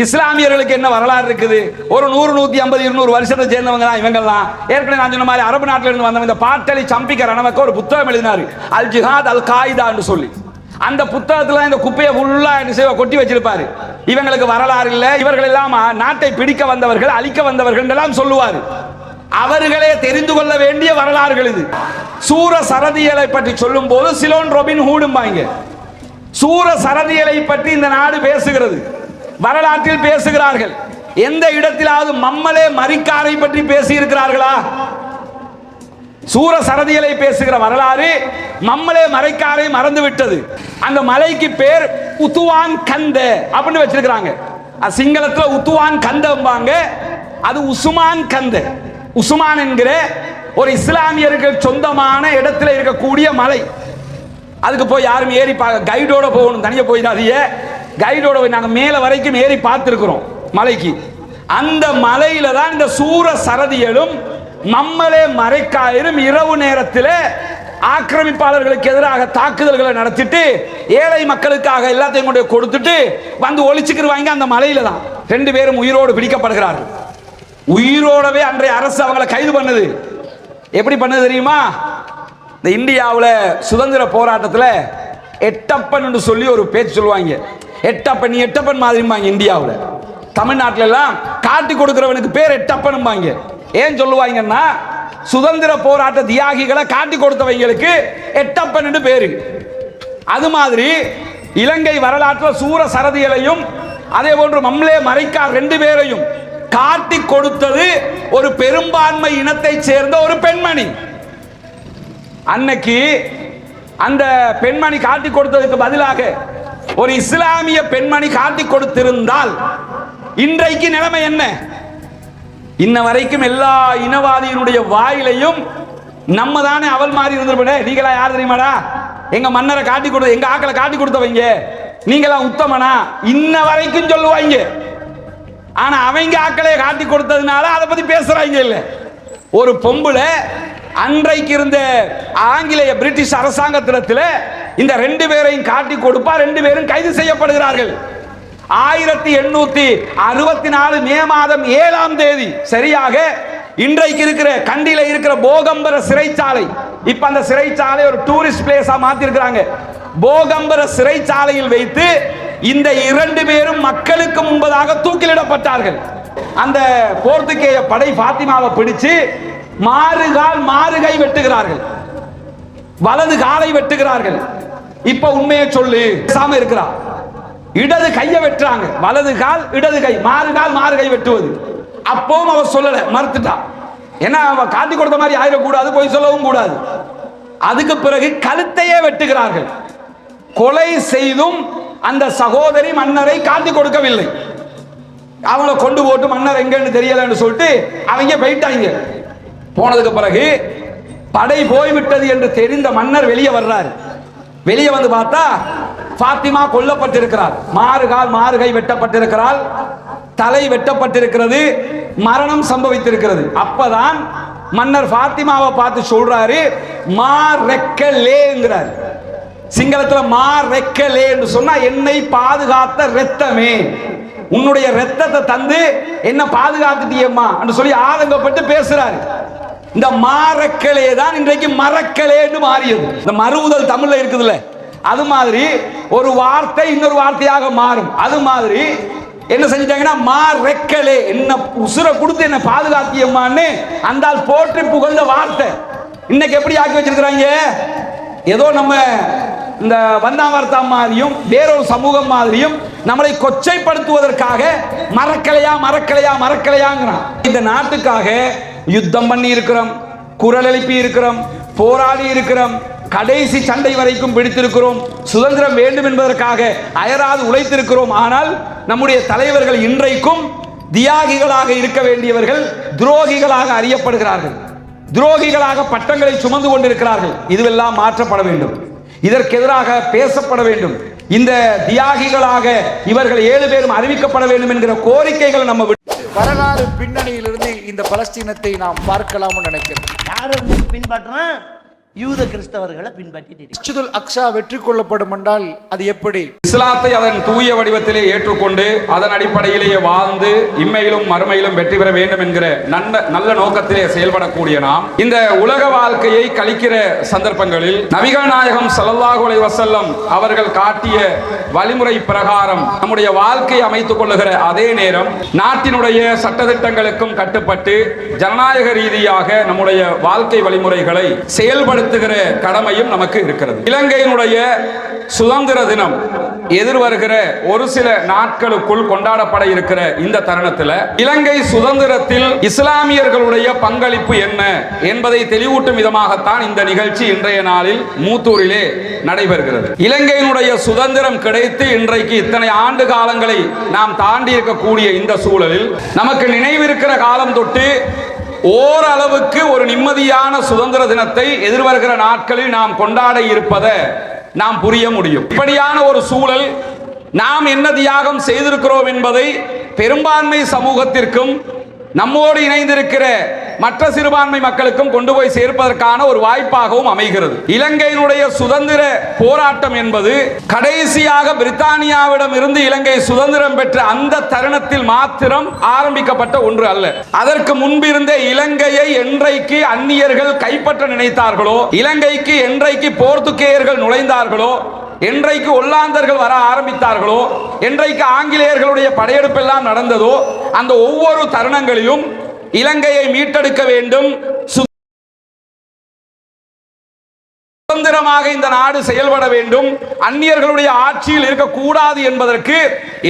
இஸ்லாமியர்களுக்கு என்ன வரலாறு இருக்குது? ஒரு 100, 150, 200 வருஷத்தை சேர்ந்தவங்க தான் இவங்கெல்லாம். ஏற்கனவே நான் சொன்ன மாதிரி அரபு நாட்டில இருந்து வந்தவங்க. இந்த பாட்டலி சம்பிக்க ரணவக்க ஒரு புத்தகம் எழுதினாரு, அல் ஜிஹாத் அல் காயிதா என்று சொல்லி. அந்த புத்தகத்துல இந்த குப்பையை ஃபுல்லா கொட்டி வச்சிருப்பாரு. இவங்களுக்கு வரலாறு இல்லை, இவர்கள் எல்லாம் நாட்டை பிடிக்க வந்தவர்கள், அழிக்க வந்தவர்கள் எல்லாம் சொல்லுவாரு. அவர்களே தெரிந்து கொள்ள வேண்டிய வரலாறுகள் இது. சூர சரதியலை பற்றி சொல்லும் போது சிலோன் ரொபின் ஹூடும்பாங்க. சூர சரதியலை பற்றி இந்த நாடு பேசுகிறது, வரலாற்றில் பேசுகிறார்கள். எந்த இடத்திலாவது மம்மலே மரிக்காரை பற்றி பேசி இருக்கிறார்களா? சூர சரதியலை பேசுகிற வரலாறு மம்மலே மரைக்காரை மறந்து விட்டது. அந்த மலைக்கு பேர் உத்துவான் கந்த அப்படின்னு வச்சிருக்கிறாங்க. சிங்களத்துல உத்துவான் கந்தம்பாங்க, அது உஸ்மான் கந்த. உஸ்மான் என்கிற ஒரு இஸ்லாமியர்கள் சொந்தமான இடத்துல இருக்கக்கூடிய மலை. அதுக்கு போய் யாரும் ஏறி கைடோட போகணும், தனியா போயிடாதீங்க. கைடோட போய் நாங்கள் மேலே வரைக்கும் ஏறி பார்த்துருக்கிறோம் மலைக்கு. அந்த மலையில தான் இந்த சூர சரதியலும் மம்மலே மரைக்காயரும் இரவு நேரத்தில் ஆக்கிரமிப்பாளர்களுக்கு எதிராக தாக்குதல்களை நடத்திட்டு ஏழை மக்களுக்காக எல்லாத்தையும் கொண்டு கொடுத்துட்டு வந்து ஒளிச்சுக்கிடுவாங்க. அந்த மலையில தான் 2 பேரும் உயிரோடு பிடிக்கப்படுகிறார்கள். உயிரோடவே அன்றைய அரசு அவங்களை கைது பண்ணுது. எப்படி பண்ணுது தெரியுமா? இந்த இந்தியாவில் சுதந்திர போராட்டத்தில் எட்டப்பன் என்று சொல்லி ஒரு பேச்சு சொல்லுவாங்க. எட்டப்பன், நீ எட்டப்பன் மாதிரிம்பாங்க. இந்தியாவில், தமிழ்நாட்டில எல்லாம் காட்டி கொடுக்கிறவனுக்கு பேர் எட்டப்பனும்பாங்க. ஏன் சொல்லுவாங்கன்னா, சுதந்திர போராட்ட தியாகிகளை காட்டி கொடுத்தவங்களுக்கு எட்டப்பன் என்று பேரு. அது மாதிரி இலங்கை வரலாற்றில் சூர சரதியலையும் அதே போன்று மம்லே மரைக்கார் 2 பேரையும் காட்டி கொடுத்தது ஒரு பெரும்பான்மை இனத்தை சேர்ந்த ஒரு பெண்மணி. அன்னைக்கு அந்த பெண்மணி காட்டி கொடுத்ததுக்கு பதிலாக ஒரு இஸ்லாமிய பெண்மணி காட்டி கொடுத்திருந்தால் இன்றைக்கு நிலைமை என்ன? இன்ன வரைக்கும் எல்லா இனவாதியினுடைய வாயிலையும் நம்ம தானே அவள் மாதிரி இருந்திருப்ப. நீங்களா யார் தெரியுமாடா? எங்க மன்னரை காட்டி கொடுத்த, எங்க ஆக்களை காட்டி கொடுத்தவங்க நீங்களா உத்தமனா? இன்ன வரைக்கும் சொல்லுவாங்க. ஆனா அவங்க ஆக்களை காட்டி கொடுத்ததுனால அதை பத்தி பேசுறாங்க இல்ல. ஒரு பொம்பளை அன்றைக்கு இருந்த ஆங்கிலேய பிரிட்டிஷ் அரசாங்கத்திடத்தில் இந்த 2 பேரையும் காட்டி கொடுப்பா. 2 பேரும் கைது செய்யப்படுகிறார்கள். 1864 மே மாதம் 7ஆம் தேதி சரியாக இன்றைக்கு இருக்கிற கண்டியில இருக்கிற போகம்பர சிறைச்சாலை, இப்ப அந்த சிறைச்சாலை ஒரு டூரிஸ்ட் பிளேஸா மாத்தி இருக்கிறாங்க. போகம்பர சிறைச்சாலையில் வைத்து இந்த 2 பேரும் மக்களுக்கு முன்பதாக தூக்கிலிடப்பட்டார்கள். அந்த போர்த்துகேய படை பாத்திமாவை பிடிச்சு மாறுகை வெட்டுகிறார்கள், வலது காலை வெட்டுகிறார்கள். இப்ப உண்மையை சொல்லு, சாம இருக்கிறார். இடது கையை வெட்டுறாங்க, வலது கால் இடது கை, மாறுகை வெட்டுவது. அப்பவும் அவ சொல்லல, மறுத்துட்டா. ஏன்னா அவ காட்டி கொடுத்த மாதிரி ஆயிடக்கூடாது, போய் சொல்லவும் கூடாது. அதுக்கு பிறகு கழுத்தையே வெட்டுகிறார்கள். கொலை செய்தும் அந்த சகோதரி மன்னரை காட்டி கொடுக்கவில்லை. அவங்கள கொண்டு போட்டு மன்னர் எங்கன்னு தெரியலன்னு சொல்லிட்டு அவங்க போயிட்டாங்க. போனதுக்கு பிறகு படை போய்விட்டது என்று தெரிந்த மன்னர் வெளியே வர்றார். வெளியே வந்து பார்த்தா பாத்திமா கொல்லப்பட்டிருக்கிறார். மாறுகை வெட்டப்பட்டிருக்கிறாள், தலை வெட்டப்பட்டிருக்கிறது, மரணம் சம்பவித்திருக்கிறது. அப்பதான் மன்னர் பாத்திமாவை பார்த்து சொல்றாரு, மா ரெக்கலேங்கிறார். சிங்களத்துல மா ரெக்கலே என்று சொன்னா என்னை பாதுகாத்த ரத்தமே, உன்னுடைய ரத்தத்தை தந்து என்ன பாதுகாத்துட்டியம்மா என்று சொல்லி ஆதங்கப்பட்டு பேசுறாரு. இந்த மாறக்களே தான் இன்றைக்கு மறக்கலே என்று மாறியது. இந்த மறுவுதல் தமிழ்ல இருக்குதுல்ல, அது மாதிரி ஒரு வார்த்தை இன்னொரு வார்த்தையாக மாறும். அது மாதிரி என்ன செஞ்சிட்டாங்கன்னா, மாறக்களே, என்ன உசுர கொடுத்து என்ன பாதுகாத்தியம்மான்னு அந்த போற்றி புகழ்ந்த வார்த்தை இன்னைக்கு எப்படி ஆக்கி வச்சிருக்கிறாங்க? ஏதோ நம்ம இந்த வந்தாமர்த்தா மாதிரியும் வேறொரு சமூகம் மாதிரியும் நம்மளை கொச்சைப்படுத்துவதற்காக மறக்கலையாங்கிறான். இந்த நாட்டுக்காக யுத்தம் பண்ணி இருக்கிறோம், குரல் எழுப்பி இருக்கிறோம், போராடி இருக்கிறோம், கடைசி சண்டை வரைக்கும் பிடித்திருக்கிறோம், சுதந்திரம் வேண்டும் என்பதற்காக அயராது உழைத்திருக்கிறோம். ஆனால் நம்முடைய தலைவர்கள் இன்றைக்கும் தியாகிகளாக இருக்க வேண்டியவர்கள் துரோகிகளாக அறியப்படுகிறார்கள், துரோகிகளாக பட்டங்களை சுமந்து கொண்டிருக்கிறார்கள். இதுவெல்லாம் மாற்றப்பட வேண்டும், இதற்கு எதிராக பேசப்பட வேண்டும். இந்த தியாகிகளாக இவர்கள் 7 பேரும் அறிவிக்கப்பட வேண்டும் என்கிற கோரிக்கைகளை நம்ம வரலாறு பின்னணியிலிருந்து இந்த பலஸ்தீனத்தை நாம் பார்க்கலாம்னு நினைக்கிறேன். யாரு பின்பற்றுறேன்? யூத கிறிஸ்தவர்களை பின்பற்றி மஸ்ஜிதுல் அக்ஸா வெற்றி கொள்ளப்படும் என்றால் அது எப்படி? இஸ்லாத்தை அதன் தூய வடிவத்திலே ஏற்றுக்கொண்டு அதன் அடிப்படையிலேயே வாழ்ந்து இம்மையிலும் மறுமையிலும் வெற்றி பெற வேண்டும் என்கிற நல்ல நோக்கத்திலே செயல்படக்கூடிய நாம் இந்த உலக வாழ்க்கையை கழிக்கிற சந்தர்ப்பங்களில் நபிகள் நாயகம் ஸல்லல்லாஹு அலைஹி வஸல்லம் அவர்கள் காட்டிய வழிமுறை பிரகாரம் நம்முடைய வாழ்க்கையை அமைத்துக் கொள்ளுகிற அதே நேரம் நாட்டினுடைய சட்டதிட்டங்களுக்கும் கட்டுப்பட்டு ஜனநாயக ரீதியாக நம்முடைய வாழ்க்கை வழிமுறைகளை செயல்படுத்துகிற கடமையும் நமக்கு இருக்கிறது. இலங்கையினுடைய சுதந்திர தினம் எதிர்வருகிற ஒரு சில நாட்களுக்குள் கொண்டாடப்பட இருக்கிற இந்த தருணத்தில் இலங்கை சுதந்திரத்தில் இஸ்லாமியர்களுடைய பங்களிப்பு என்ன என்பதை தெளிவூட்டும் விதமாகத்தான் இந்த நிகழ்ச்சி இன்றைய நாளில் மூத்தூரிலே நடைபெறுகிறது. இலங்கையினுடைய சுதந்திரம் கிடைத்து இன்றைக்கு இத்தனை ஆண்டு காலங்களை நாம் தாண்டி இருக்கக்கூடிய இந்த சூழலில் நமக்கு நினைவிருக்கிற காலம் தொட்டு ஓரளவுக்கு ஒரு நிம்மதியான சுதந்திர தினத்தை எதிர்வருகிற நாட்களில் நாம் கொண்டாட இருப்பதை நாம் புரிய முடியும். இப்படியான ஒரு சூழல் நாம் என்ன தியாகம் செய்திருக்கிறோம் என்பதை பெரும்பான்மை சமூகத்திற்கும் நம்மோடு இணைந்திருக்கிற மற்ற சிறுபான்மை மக்களுக்கும் கொண்டு போய் சேர்ப்பதற்கான ஒரு வாய்ப்பாகவும் அமைகிறது. இலங்கையினுடைய சுதந்திர போராட்டம் என்பது கடைசியாக பிரித்தானியாவிடம் இருந்து இலங்கை சுதந்திரம் பெற்ற அந்த தருணத்தில் மாத்திரம் ஆரம்பிக்கப்பட்ட ஒன்று அல்ல. அதற்கு முன்பிருந்தே இலங்கையை என்றைக்கு அந்நியர்கள் கைப்பற்ற நினைத்தார்களோ, இலங்கைக்கு என்றைக்கு போர்த்துகேயர்கள் நுழைந்தார்களோ, என்றைக்கு ஒல்லாந்தர்கள் வர ஆரம்பித்தார்களோ, என்றைக்கு ஆங்கிலேயர்களுடைய படையெடுப்பு எல்லாம் நடந்ததோ, அந்த ஒவ்வொரு தருணங்களிலும் இலங்கையை மீட்டெடுக்க வேண்டும், சுதந்திரமாக இந்த நாடு செயல்பட வேண்டும், அந்நியர்களுடைய ஆட்சியில் இருக்கக்கூடாது என்பதற்கு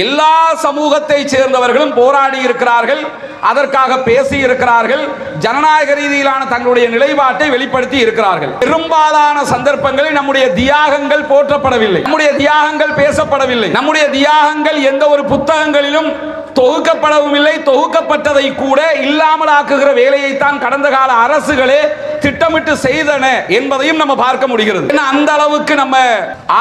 எல்லா சமூகத்தை சேர்ந்தவர்களும் போராடி இருக்கிறார்கள், அதற்காக பேசி இருக்கிறார்கள், ஜனநாயக ரீதியிலான தங்களுடைய நிலைப்பாட்டை வெளிப்படுத்தி இருக்கிறார்கள். பெரும்பாலான சந்தர்ப்பங்களில் நம்முடைய தியாகங்கள் போற்றப்படவில்லை, நம்முடைய தியாகங்கள் பேசப்படவில்லை, நம்முடைய தியாகங்கள் எந்த ஒரு புத்தகங்களிலும் தொகுக்கப்படவும் இல்லை. தொகுக்கப்பட்டதை கூட இல்லாமல் ஆக்குகிற வேலையை தான் கடந்த கால அரசுகளே திட்டமிட்டு செய்தன என்பதையும் நம்ம பார்க்க முடிகிறது. அந்த அளவுக்கு நம்ம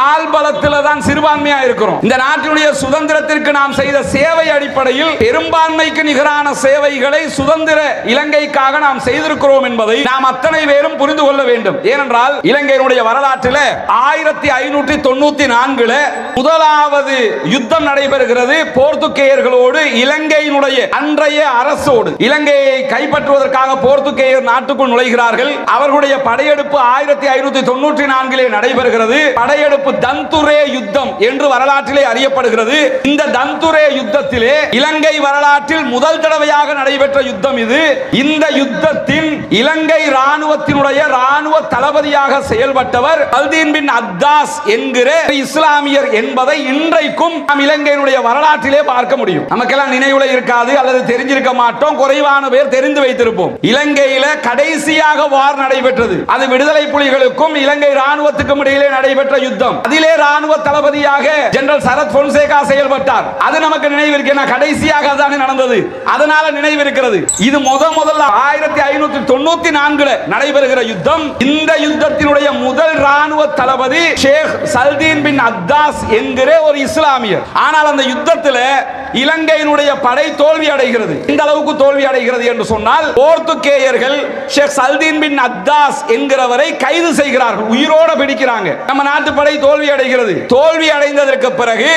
ஆள்பலத்தில் தான் சிறுபான்மையா இருக்கிறோம். இந்த நாட்டினுடைய சுதந்திரத்திற்கு நாம் செய்த சேவை அடிப்படையில் பெரும்பான்மைக்கு நிகரான சேவைகளை சுதந்திர இலங்கைக்காக நாம் செய்திருக்கிறோம் என்பதை நாம் அத்தனை பேரும் புரிந்து கொள்ள வேண்டும். ஏனென்றால் இலங்கையினுடைய வரலாற்றில் 1594 முதலாவது யுத்தம் நடைபெறுகிறது போர்த்துகேயர்களோடு. இலங்கையினுடைய அன்றைய அரசோடு இலங்கையை கைப்பற்றுவதற்காக போர்த்துகேயர் நாட்டுக்குள் நுழைகிறார்கள். அவர்களுடைய படையெடுப்பு 1594 நடைபெறுகிறது. படையெடுப்பு தந்துரே யுத்தம் என்று வரலாற்றிலே அறியப்படுகிறது. இந்த தந்துரே யுத்தத்திலே இலங்கை வரலாற்றில் முதல் தடவையாக நடைபெற்ற யுத்தம் இது. இந்த யுத்தத்தின் இலங்கை ராணுவத்தினுடைய ராணுவ தளபதியாக செயல்பட்டவர் சல்தீன் பின் அத்தாஸ் என்கிற இஸ்லாமியர் என்பதை இன்றைக்கும் நாம் இலங்கையினுடைய வரலாற்றிலே பார்க்க முடியும். நமக்கெல்லாம் நினைவுல இருக்காது அல்லது தெரிஞ்சிருக்க மாட்டோம், குறைவான பேர் தெரிந்து வைத்திருப்போம். இலங்கையில கடைசியாக வார் நடைபெற்றது. அது விடுதலை புலிகளுக்கும் இலங்கை ராணுவத்துக்கும் இடையிலே நடைபெற்ற யுத்தம். அதிலே ராணுவ தளபதியாக ஜெனரல் சரத் பொன்சேகா செயல்பட்டார். அது நமக்கு நினைவிருக்கு, கடைசியாக தானே நடந்தது, அதனால நினைவிருக்கிறது. இது முதல்ல 1594 நடைபெறுகிற யுத்தம். இந்த யுத்தத்தினுடைய முதல் ராணுவ தளபதி ஷேக் சல்தீன் பின் அத்தாஸ் என்கிற ஒரு இஸ்லாமியர். ஆனால் அந்த யுத்தத்தில் இலங்கையினுடைய படை தோல்வி அடைகிறது. இந்த அளவுக்கு தோல்வி அடைகிறது என்று சொன்னால் போர்த்துகேயர்கள் ஷேக் சல்தீன் பின் அத்தாஸ் என்கிறவரை கைது செய்கிறார்கள், உயிரோட பிடிக்கிறாங்க. நம்ம நாட்டு படை தோல்வி அடைகிறது. தோல்வி அடைந்ததற்கு பிறகு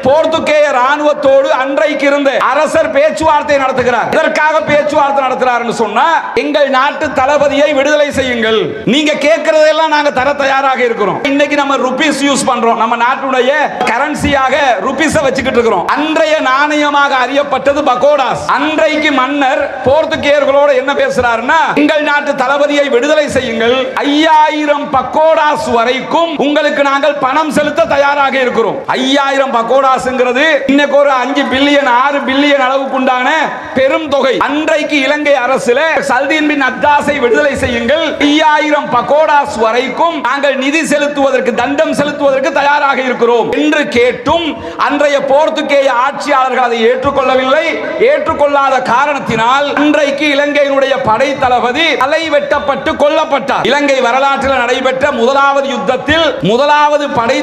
போர்த்துகேய ராணுவத்தோடு அன்றைக்கு இருந்த அரசர் பேச்சுவார்த்தை நடத்துகிறார். இதற்காக பேச்சுவார்த்தை நடத்துறார் என்று சொன்னா, எங்கள் நாட்டு தளபதியை விடுதலை செய்யுங்கள், நீங்க கேட்கறதெல்லாம் நாங்க தர தயாராக இருக்கிறோம். இன்னைக்கு நம்ம ருபீஸ் யூஸ் பண்றோம், நம்ம நாட்டுடைய கரன்சியாக ருபீஸ வச்சுக்கிட்டு இருக்கிறோம். அன்றைய நாணயமாக அறியப்பட்டது பகோடாஸ். அன்றைக்கு மன்னர் போர்த்துகேயர்களோடு என்ன பேசுறாருன்னா, எங்கள் நாட்டு தளபதியை விடுதலை செய்யுங்கள், 5000 பகோடாஸ் வரைக்கும் உங்களுக்கு நாங்கள் பணம் செலுத்த தயாராக இருக்கிறோம். 5000 பகோடாஸ்ங்கிறது இன்னைக்கு ஒரு 5 பில்லியன் 6 பில்லியன் அளவுக்கு உண்டான பெரும் தொகை. அன்றைக்கு இலங்கை அரசுல சல்தீன் பின் அத்தாஸை விடுதலை செய்யுங்கள், 5000 பகோடாஸ் வரைக்கும் நாங்கள் நிதி செலுத்துவதற்கு, தண்டம் செலுத்துவதற்கு தயாராக இருக்கிறோம் என்று கேட்டும் அன்றைய போர்த்துகேய ஆட்சியாளர்கள் அதை ஏற்றுக்கொள்ளவில்லை. ஏற்றுக்கொள்ளாத காரணத்தினால் அன்றைக்கு இலங்கையினுடைய படை தளபதி தலை வெட்டப்பட்டு கொல்லப்பட்டார். இலங்கை வரலாற்றில் நடைபெற்ற முதலாவது யுத்தத்தில் முதலாவது படை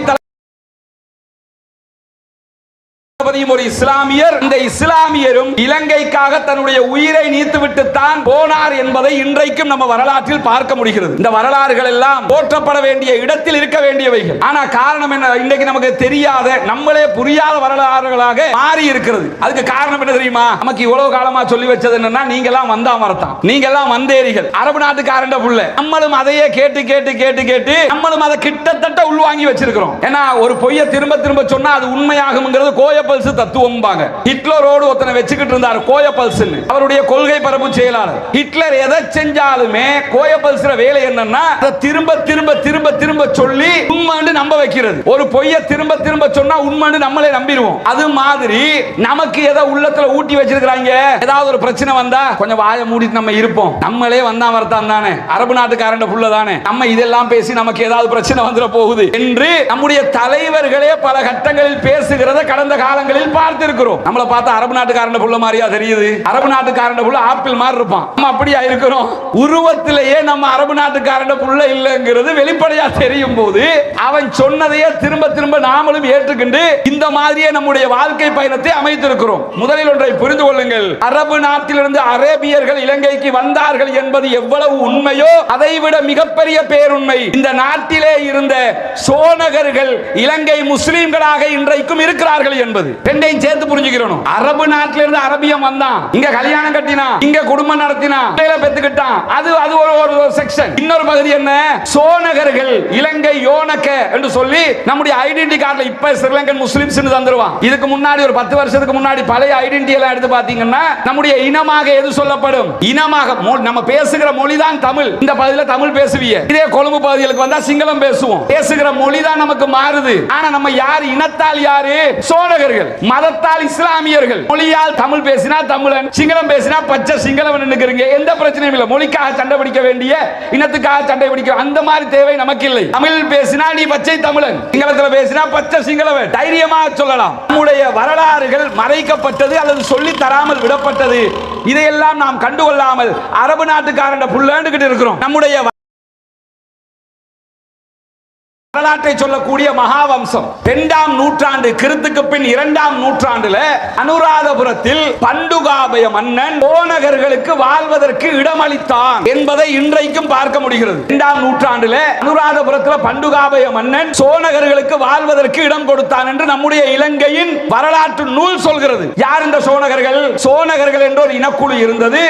ஜனாதிபதியும் ஒரு இஸ்லாமியர். இந்த இஸ்லாமியரும் இலங்கைக்காக தன்னுடைய உயிரை நீத்துவிட்டு தான் போனார் என்பதை இன்றைக்கும் நம்ம வரலாற்றில் பார்க்க முடிகிறது. இந்த வரலாறுகள் எல்லாம் போற்றப்பட வேண்டிய இடத்தில் இருக்க வேண்டியவைகள். ஆனா காரணம் என்ன? இன்றைக்கு நமக்கு தெரியாத, நம்மளே புரியாத வரலாறுகளாக மாறி இருக்கிறது. அதுக்கு காரணம் என்ன தெரியுமா? நமக்கு இவ்வளவு காலமா சொல்லி வச்சது என்னன்னா, நீங்க எல்லாம் வந்தா மரத்தான், நீங்க எல்லாம் வந்தேரிகள், அரபு நாட்டுக்காரண்ட புள்ள. நம்மளும் அதையே கேட்டு கேட்டு கேட்டு கேட்டு நம்மளும் அதை கிட்டத்தட்ட உள்வாங்கி வச்சிருக்கிறோம். ஏன்னா ஒரு பொய்யை திரும்ப திரும்ப சொன்னா அது உண்மையாகும்ங்கிறது கோயபல்ஸ் தத்துவம்பாங்க. ஹிட்லரோடு ஒருத்தனை வச்சுக்கிட்டு இருந்தார் கோயபல்ஸ், அவருடைய கொள்கை பரப்பு செயலாளர். ஹிட்லர் எதை செஞ்சாலுமே கோயபல்ஸ் வேலை என்னன்னா திரும்ப திரும்ப திரும்ப திரும்ப சொல்லி உண்மைன்னு நம்ப வைக்கிறது. ஒரு பொய்யை திரும்ப திரும்ப சொன்னா உண்மைன்னு நம்மளே நம்பிடுவோம். அது மாதிரி நமக்கு எதை உள்ளத்துல ஊட்டி வச்சிருக்காங்க. ஏதாவது ஒரு பிரச்சனை வந்தா கொஞ்சம் வாயை மூடிட்டு நம்ம இருப்போம். நம்மளே வந்தா வரத்தான் தானே, அரபு நாட்டுக்காரண்ட புள்ள தானே, நம்ம இதெல்லாம் பேசி நமக்கு ஏதாவது பிரச்சனை வந்துட போகுது என்று நம்முடைய தலைவர்களே பல கட்டங்களில் பேசுகிறத கடந்த காலங்களில் பார்த்திருக்கிறோம். நம்மளை பார்த்தா அரபு நாட்டுக்காரண்ட புள்ள மாதிரியா தெரியுது? அரபு நாட்டுக்காரண்ட புள்ள ஆப்பிள் மாதிரி இருப்பான். நம்ம அப்படியா இருக்கிறோம்? உருவத்திலேயே நம்ம அரபு நாட்டுக்காரண்ட புள்ள இல்லைங்கிறது வெளிப்படையா தெரியும் போது அவன் சொன்னதையே திரும்ப திரும்ப நாமளும் ஏற்றுக்கொண்டு இந்த மாதிரியே நம்முடைய வாழ்க்கை பயணத்தை அமைத்திருக்கிறோம். முதலில் ஒன்றை புரிந்து கொள்ளுங்கள். அரபு நாட்டிலிருந்து அரேபியர்கள் இலங்கைக்கு வந்தார்கள் என்பது எவ்வளவு உண்மையோ அதைவிட மிகப்பெரிய பேருண்மை இந்த நாட்டிலே இருந்த சோனகர்கள் இலங்கை முஸ்லிம்களாக இன்றைக்கும் இருக்கிறார்கள் என்பது. ரெண்டையும் சேர்த்து புரிஞ்சுக்கிறோம். அரபு நாட்டிலிருந்து அரபியம் வந்தான், இங்க கல்யாணம் கட்டினா, இங்க குடும்பம் நடத்தினா, பெத்துக்கிட்டான். அது ஒரு செக்ஷன். இன்னொரு பகுதி என்ன? சோனகர்கள் இலங்கை யோனக்க என்று சொல்லி நம்முடைய ஐடென்டி கார்டுல இப்ப ஸ்ரீலங்கன் முஸ்லிம்ஸ் தந்துருவான். இதுக்கு முன்னாடி ஒரு 10 வருஷத்துக்கு முன்னாடி பழைய ஐடென்டி எல்லாம் எடுத்து பாத்தீங்கன்னா நம்முடைய இனமாக எது சொல்லப்படும்? இனமாக நம்ம பேசுகிற மொழிதான் தமிழ். இந்த பகுதியில தமிழ் பேசுவீங்க. இதே கொழும்பு பகுதிகளுக்கு வந்தா சிங்களம் பேசுவோம். பேசுகிற மொழிதான் நமக்கு மாறுது. ஆனா நம்ம யார்? இனத்தால் யாரு? சோனகர்கள். மதத்தால் இஸ்லாமியர்கள். மொழியால் தமிழ் பேசினா தமிழன், சிங்களம் பேசினா பச்சை சிங்களவன் நினைக்கிறீங்க. எந்த பிரச்சனையும் இல்லை. மொழிக்காக சண்டை பிடிக்க வேண்டிய, இனத்துக்காக சண்டை பிடிக்க அந்த மாதிரி தேவை நமக்கு இல்லை. தமிழ் பேசினா நீ பச்சை தமிழன், சிங்களத்தில் பேசினா பச்சை சிங்களவன், தைரியமாக சொல்லலாம். நம்முடைய வரலாறுகள் மறைக்கப்பட்டது அல்லது சொல்லி தராமல் விடப்பட்டது. இதையெல்லாம் நாம் கண்டுகொள்ளாமல் அரபு நாட்டுக்காரன் புள்ளன்னு இருக்கிறோம். நம்முடைய வரலாற்றை சொல்லக்கூடிய மகாவம்சம் 2ஆம் நூற்றாண்டு கிறிஸ்துக்கு பின் 2ஆம் நூற்றாண்டுல அனுராதபுரத்தில் பண்டுகாபய மன்னன் சோனகர்களுக்கு வாழ்வதற்கு இடமளித்தான் என்பதை இன்றைக்கும் பார்க்க முடிகிறது. 2ஆம் நூற்றாண்டுல அனுராதபுரத்தில் பண்டுகாபய மன்னன் சோனகர்களுக்கு வாழ்வதற்கு இடம் கொடுத்தான் என்று நம்முடைய இலங்கையின் வரலாற்று நூல் சொல்கிறது. யார் இந்த சோனகர்கள்? சோனகர்கள் என்ற ஒரு இனக்குழு இருந்தது.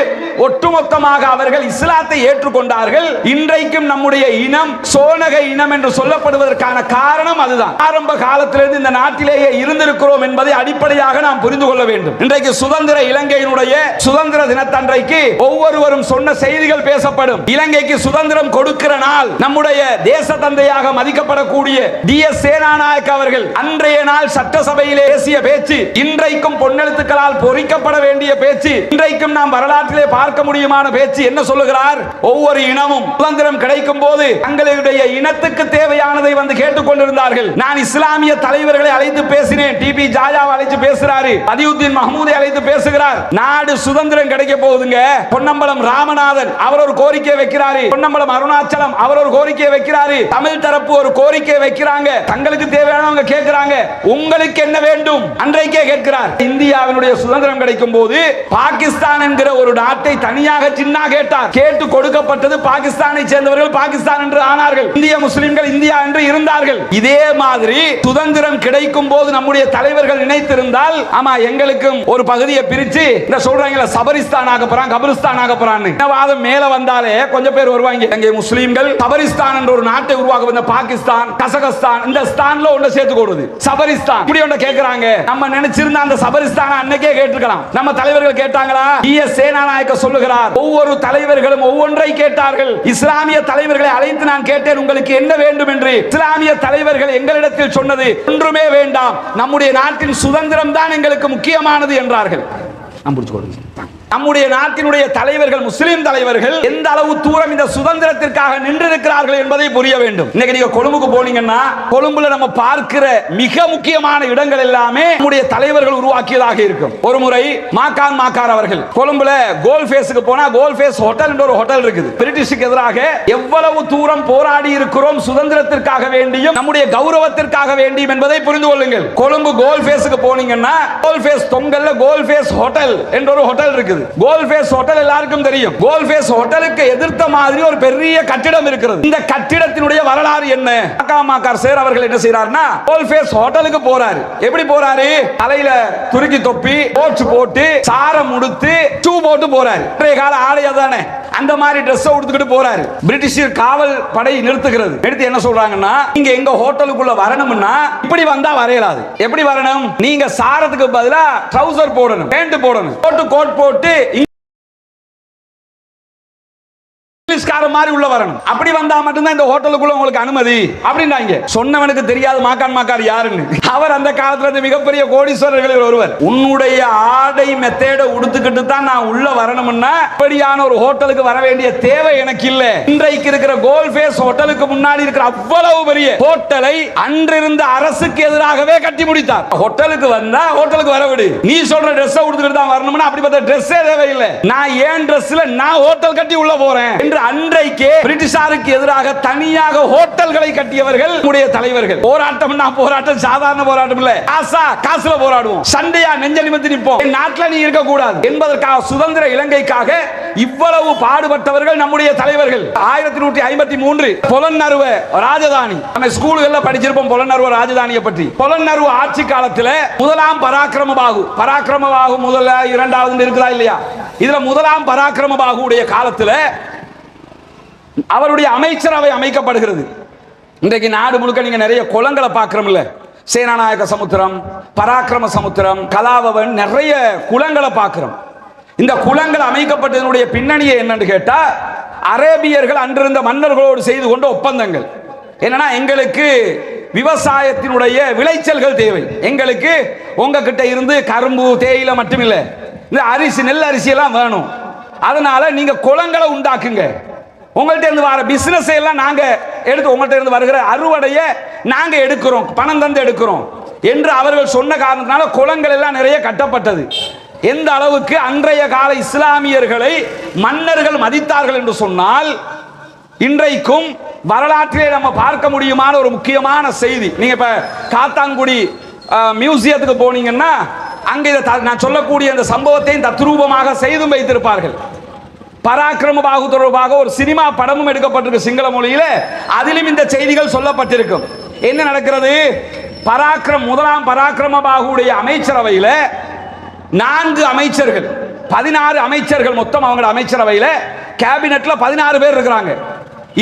ஒட்டுமொத்தமாக அவர்கள் இஸ்லாத்தை ஏற்றுக்கொண்டார்கள். இன்றைக்கும் நம்முடைய இனம் சோனக இனம் என்று சொல்லப்படும் காரணம் அதுதான். ஆரம்ப காலத்திலிருந்து இந்த நாட்டிலேயே இருந்திருக்கிறோம் என்பதை அடிப்படையாக நாம் புரிந்து கொள்ள வேண்டும். இன்றைக்கு சுதந்திர இலங்கையினுடைய சுதந்திர தினத்தன்றைக்கு ஒவ்வொருவரும் சொன்ன செய்திகள் பேசப்படும். இலங்கைக்கு சுதந்திரம் கொடுக்கிற நாள் நம்முடைய தேச தந்தையாக மதிக்கப்படக்கூடிய DS சேனாநாயக்க அவர்கள் அன்றைய நாள் சட்டசபையிலே பேசிய பேச்சு இன்றைக்கும் பொன்னெழுத்துக்களால் பொறிக்கப்பட வேண்டிய பேச்சு. இன்றைக்கும் நாம் வரலாற்றிலே பார்க்க முடியுமான பேச்சு. என்ன சொல்லுகிறார்? ஒவ்வொரு இனமும் சுதந்திரம் கிடைக்கும் போது தங்களுடைய இனத்துக்கு தேவையானதை வந்து கேட்டுக்கொண்டிருந்தார்கள். நான் இஸ்லாமிய தலைவர்களை அழைத்து பேசினேன். டிபி ஜாயாவை அழைத்து பேசுறாரு, பதியுத்தீன் மஹமூதை அழைத்து பேசுகிறார். நாடு சுதந்திரம் கிடைக்க போகுதுங்க. பொன்னம்பலம் ராமநாதன் அவர் ஒரு கோரிக்கை வைக்கிறாரு, பொன்னம்பலம் அருணாச்சலம் அவர் ஒரு கோரிக்கை வைக்கிறாரு, தமிழ் தரப்பு ஒரு கோரிக்கை வைக்கிறாங்க. தங்களுக்கு தேவையானவங்க கேட்கிறாங்க. உங்களுக்கு என்ன வேண்டும்? அன்றைக்கே கேட்கிறார். இந்தியாவினுடைய சுதந்திரம் கிடைக்கும் போது பாகிஸ்தான் என்கிற ஒரு நாட்டை தனியாக சின்ன கேட்டார். கேட்டு கொடுக்கப்பட்டது. பாகிஸ்தானை சேர்ந்தவர்கள் பாகிஸ்தான் என்று ஆனார்கள். இந்திய முஸ்லிம்கள் இந்தியா என்று இருந்தார்கள். இதே மாதிரி சுதந்திரம் கிடைக்கும் போது நம்முடைய தலைவர்கள் நினைத்திருந்தால், ஆமா எங்களுக்கும் ஒரு பகுதியை பிரிச்சு இந்த சொல்றாங்கல சபரிஸ்தான் ஆக போறான், கபிரிஸ்தான் ஆக போறான்னு வாதம் மேல வந்தாலே கொஞ்சம் பேர் வருவாங்க. இங்கே முஸ்லிம்கள் சபரிஸ்தான் என்ற ஒரு நாட்டை உருவாக்க வந்த பாகிஸ்தான், கசகஸ்தான் இந்த ஸ்தான்ல ஒண்ணு சேர்த்து கொடுது. சபரிஸ்தான் இப்படி ஒண்ணு கேக்குறாங்க. நம்ம நினைச்சிருந்த அந்த சபரிஸ்தான் அன்னைக்கே கேட்டிருக்கலாம். நம்ம தலைவர்கள் கேட்டாங்களா? DS சேனாநாயக்க சொல்லுகிறார், ஒவ்வொரு தலைவர்களும் ஒவ்வொன்றை கேட்டார்கள். இஸ்லாமிய தலைவர்களை அழைத்து நான் கேட்டேன், உங்களுக்கு என்ன வேண்டும் என்று. இஸ்லாமிய தலைவர்கள் எங்களிடத்தில் சொன்னது ஒன்றுமே வேண்டாம், நம்முடைய நாட்டின் சுதந்திரம் தான் எங்களுக்கு முக்கியமானது என்றார்கள். நான் புரிச்சு கொடுங்க. நம்முடைய நாட்டினுடைய தலைவர்கள், முஸ்லிம் தலைவர்கள் எந்த அளவு தூரம் இந்த சுதந்திரத்திற்காக நின்றிருக்கிறார்கள் என்பதை புரிய வேண்டும். இன்னைக்கு நீங்க கொழும்புக்கு போனீங்கன்னா, கொழும்புல நம்ம பார்க்கிற மிக முக்கியமான இடங்கள் எல்லாமே நம்முடைய தலைவர்கள் உருவாக்கியதாக இருக்கும். ஒரு முறை மாகான் மாக்கார் அவர்கள் கொழும்புல கோல் ஃபேஸ்க்கு போனா, கோல் ஃபேஸ் ஹோட்டல் என்ற ஒரு ஹோட்டல் இருக்குது. பிரிட்டிஷுக்கு எதிராக எவ்வளவு தூரம் போராடி இருக்கிறோம் சுதந்திரத்திற்காக வேண்டியும் நம்முடைய கௌரவத்திற்காக வேண்டியும் என்பதை புரிந்து கொள்ளுங்கள். கொழும்பு கோல் ஃபேஸ்க்கு போனீங்கன்னா, கோல் ஃபேஸ் தொங்கல்ல கோல் ஃபேஸ் ஹோட்டல் என்ற ஒரு ஹோட்டல் இருக்குது. கோல் ஃபேஸ் ஹோட்டல் எல்லாருக்கும் தெரியும். கோல் ஃபேஸ் ஹோட்டலுக்கு எதிர்த்த மாதிரி ஒரு பெரிய கட்டிடம் இருக்கிறது. இந்த கட்டிடத்தினுடைய வரலாறு என்ன? மாக்கார் சார் அவர்கள் என்ன செய்யறாருன்னா, கோல் ஃபேஸ் ஹோட்டலுக்கு போறாரு. எப்படி போறாரு? தலையில துருக்கி தொப்பி போட்டு சாரம் உடுத்து ஷூ போட்டு போறாரு. இன்றைய கால ஆடை அதானே, அந்த மாதிரி ட்ரெஸ் உடுத்துக்கிட்டு போறாரு. பிரிட்டிஷ் காவல் படை நிறுத்துகிறது. எடுத்து என்ன சொல்றாங்கன்னா, நீங்க எங்க ஹோட்டலுக்குள்ள வரணும்னா இப்படி வந்தா வரையலாது. எப்படி வரணும்? நீங்க சாரத்துக்கு பதிலா ட்ரவுசர் போடணும், பேண்ட் போடணும், கோட் போட்டு இங்கிலீஷ்கார மாதிரி உள்ள வரணும். அப்படி வந்தா மட்டும்தான் இந்த ஹோட்டலுக்குள்ள உங்களுக்கு அனுமதி அப்படின்றாங்க. சொன்னவனுக்கு தெரியாது மாக்கான் மாக்கார் யாருன்னு. அவர் அந்த காலத்துல இருந்து மிகப்பெரிய கோடீஸ்வரர்களில் ஒருவர். உன்னுடைய ஆடை மெத்தேட உடுத்துக்கிட்டு தான் நான் உள்ள வரணும்னா இப்படியான ஒரு ஹோட்டலுக்கு வர வேண்டிய தேவை எனக்கு இல்ல. இன்றைக்கு இருக்கிற கோல் ஃபேஸ் ஹோட்டலுக்கு முன்னாடி இருக்கிற அவ்வளவு பெரிய ஹோட்டலை அன்றிருந்த அரசுக்கு எதிராகவே கட்டி முடித்தார். ஹோட்டலுக்கு வந்தா ஹோட்டலுக்கு வர விடு, நீ சொல்ற ட்ரெஸ் உடுத்துக்கிட்டு தான் வரணும்னா அப்படிப்பட்ட ட்ரெஸ்ஸே தேவையில்லை. நான் ஏன் ட்ரெஸ்ல நான் ஹோட்டல் கட்டி உள்ள போறேன் என்று அன்றைக்கே பிரிட்டிஷாருக்கு எதிராக தனியாக ஹோட்டல்களை கட்டியவர்கள் நம்முடைய தலைவர்கள். போராட்டம்னா போராட்டம் சாதாரண போராட்டம் இல்ல, காசுல போராடுவோம், சண்டையா நெஞ்ச நிமிர்த்தி நிற்போம், நாட்டில் நீ இருக்க கூடாது என்பதற்காக சுதந்திர இலங்கைக்காக இவ்வளவு பாடுபட்டவர்கள் நம்முடைய தலைவர்கள். 1153 பொலன்னறுவ ராஜதானி, நம்ம ஸ்கூல்ல படிச்சிருப்போம் பொலன்னறுவ ராஜதானியை பற்றி. பொலன்னறுவ ஆட்சி காலத்தில் முதலாம் பராக்கிரமபாகு முதல்ல இரண்டாவது இருக்குதா இல்லையா? இதுல முதலாம் பராக்கிரமபாகுடைய காலத்தில் அவருடைய அமைச்சரவை அமைக்கப்படுகிறது. இன்றைக்கு நாடு முழுக்க நீங்க நிறைய குளங்களை பார்க்கிறோம்ல, சேனாநாயக சமுத்திரம், பராக்கிரம சமுத்திரம், கலாவவன், நிறைய குளங்களை பார்க்கிறோம். இந்த குளங்கள் அமைக்கப்பட்டதனுடைய பின்னணியை என்னன்னு கேட்டா, அரேபியர்கள் அன்றிருந்த மன்னர்களோடு செய்து கொண்ட ஒப்பந்தங்கள். என்னன்னா, எங்களுக்கு விவசாயத்தினுடைய விளைச்சல்கள் தேவை, எங்களுக்கு உங்ககிட்ட இருந்து கரும்பு தேயிலை மட்டுமில்லை, இந்த அரிசி நெல் அரிசி எல்லாம் வேணும், அதனால நீங்க குளங்களை உண்டாக்குங்க, உங்கள்கிட்ட இருந்து வர பிசினஸ் எல்லாம் நாங்க எடுத்து, உங்கள்கிட்ட இருந்து வருகிற அறுவடையை நாங்க எடுக்கிறோம், பணம் தந்து எடுக்கிறோம் என்று அவர்கள் சொன்ன காரணத்தினால குளங்கள் எல்லாம் நிறைய கட்டப்பட்டது. எந்த அளவுக்கு அன்றைய கால இஸ்லாமியர்களை மன்னர்கள் மதித்தார்கள் என்று சொன்னால், இன்றைக்கும் வரலாற்றிலே நம்ம பார்க்க முடியுமான ஒரு முக்கியமான செய்தி. நீங்க இப்ப காத்தான்குடி மியூசியத்துக்கு போனீங்கன்னா, அங்கே நான் சொல்லக்கூடிய இந்த சம்பவத்தையும் தத்ரூபமாக செய்தும் வைத்திருப்பார்கள். பராக்கிரமபாகு தொடர்பாக ஒரு சினிமா படமும் எடுக்கப்பட்டிருக்கு சிங்கள மொழியில, அதிலும் இந்த செய்திகள் சொல்லப்பட்டிருக்கும். என்ன நடக்கிறது? முதலாம் பராக்கிரமபாகுடைய அமைச்சரவையில் 4 அமைச்சர்கள், 16 அமைச்சர்கள் மொத்தம் அவங்களோட அமைச்சரவையில், கேபினெட்ல 16 பேர் இருக்கிறாங்க.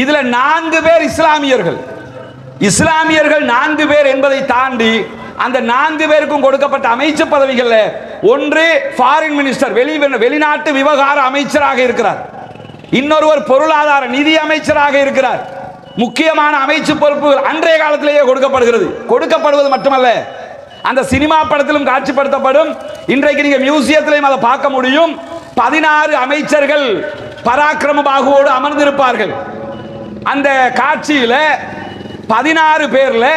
இதுல 4 பேர் இஸ்லாமியர்கள். 4 பேர் என்பதை தாண்டி அந்த 4 பேருக்கும் கொடுக்கப்பட்ட அமைச்சு பதவிகள், ஒன்று ஃபாரின் மினிஸ்டர், வெளிநாட்டு விவகார அமைச்சராக இருக்கிறார், இன்னொருவர் பொருளாதார நிதி அமைச்சராக இருக்கிறார். முக்கியமான அமைச்சு பொறுப்புகள் அன்றைய காலத்திலேயே கொடுக்கப்படுவது மட்டுமல்ல, அந்த சினிமா படத்திலும் காட்சிப்படுத்தப்படும். இன்றைக்கு நீங்க மியூசியத்திலையும் அதை பார்க்க முடியும். 16 அமைச்சர்கள் பராக்கிரமபாகுவோடு அமர்ந்திருப்பார்கள். அந்த காட்சியில 16 பேர்ல,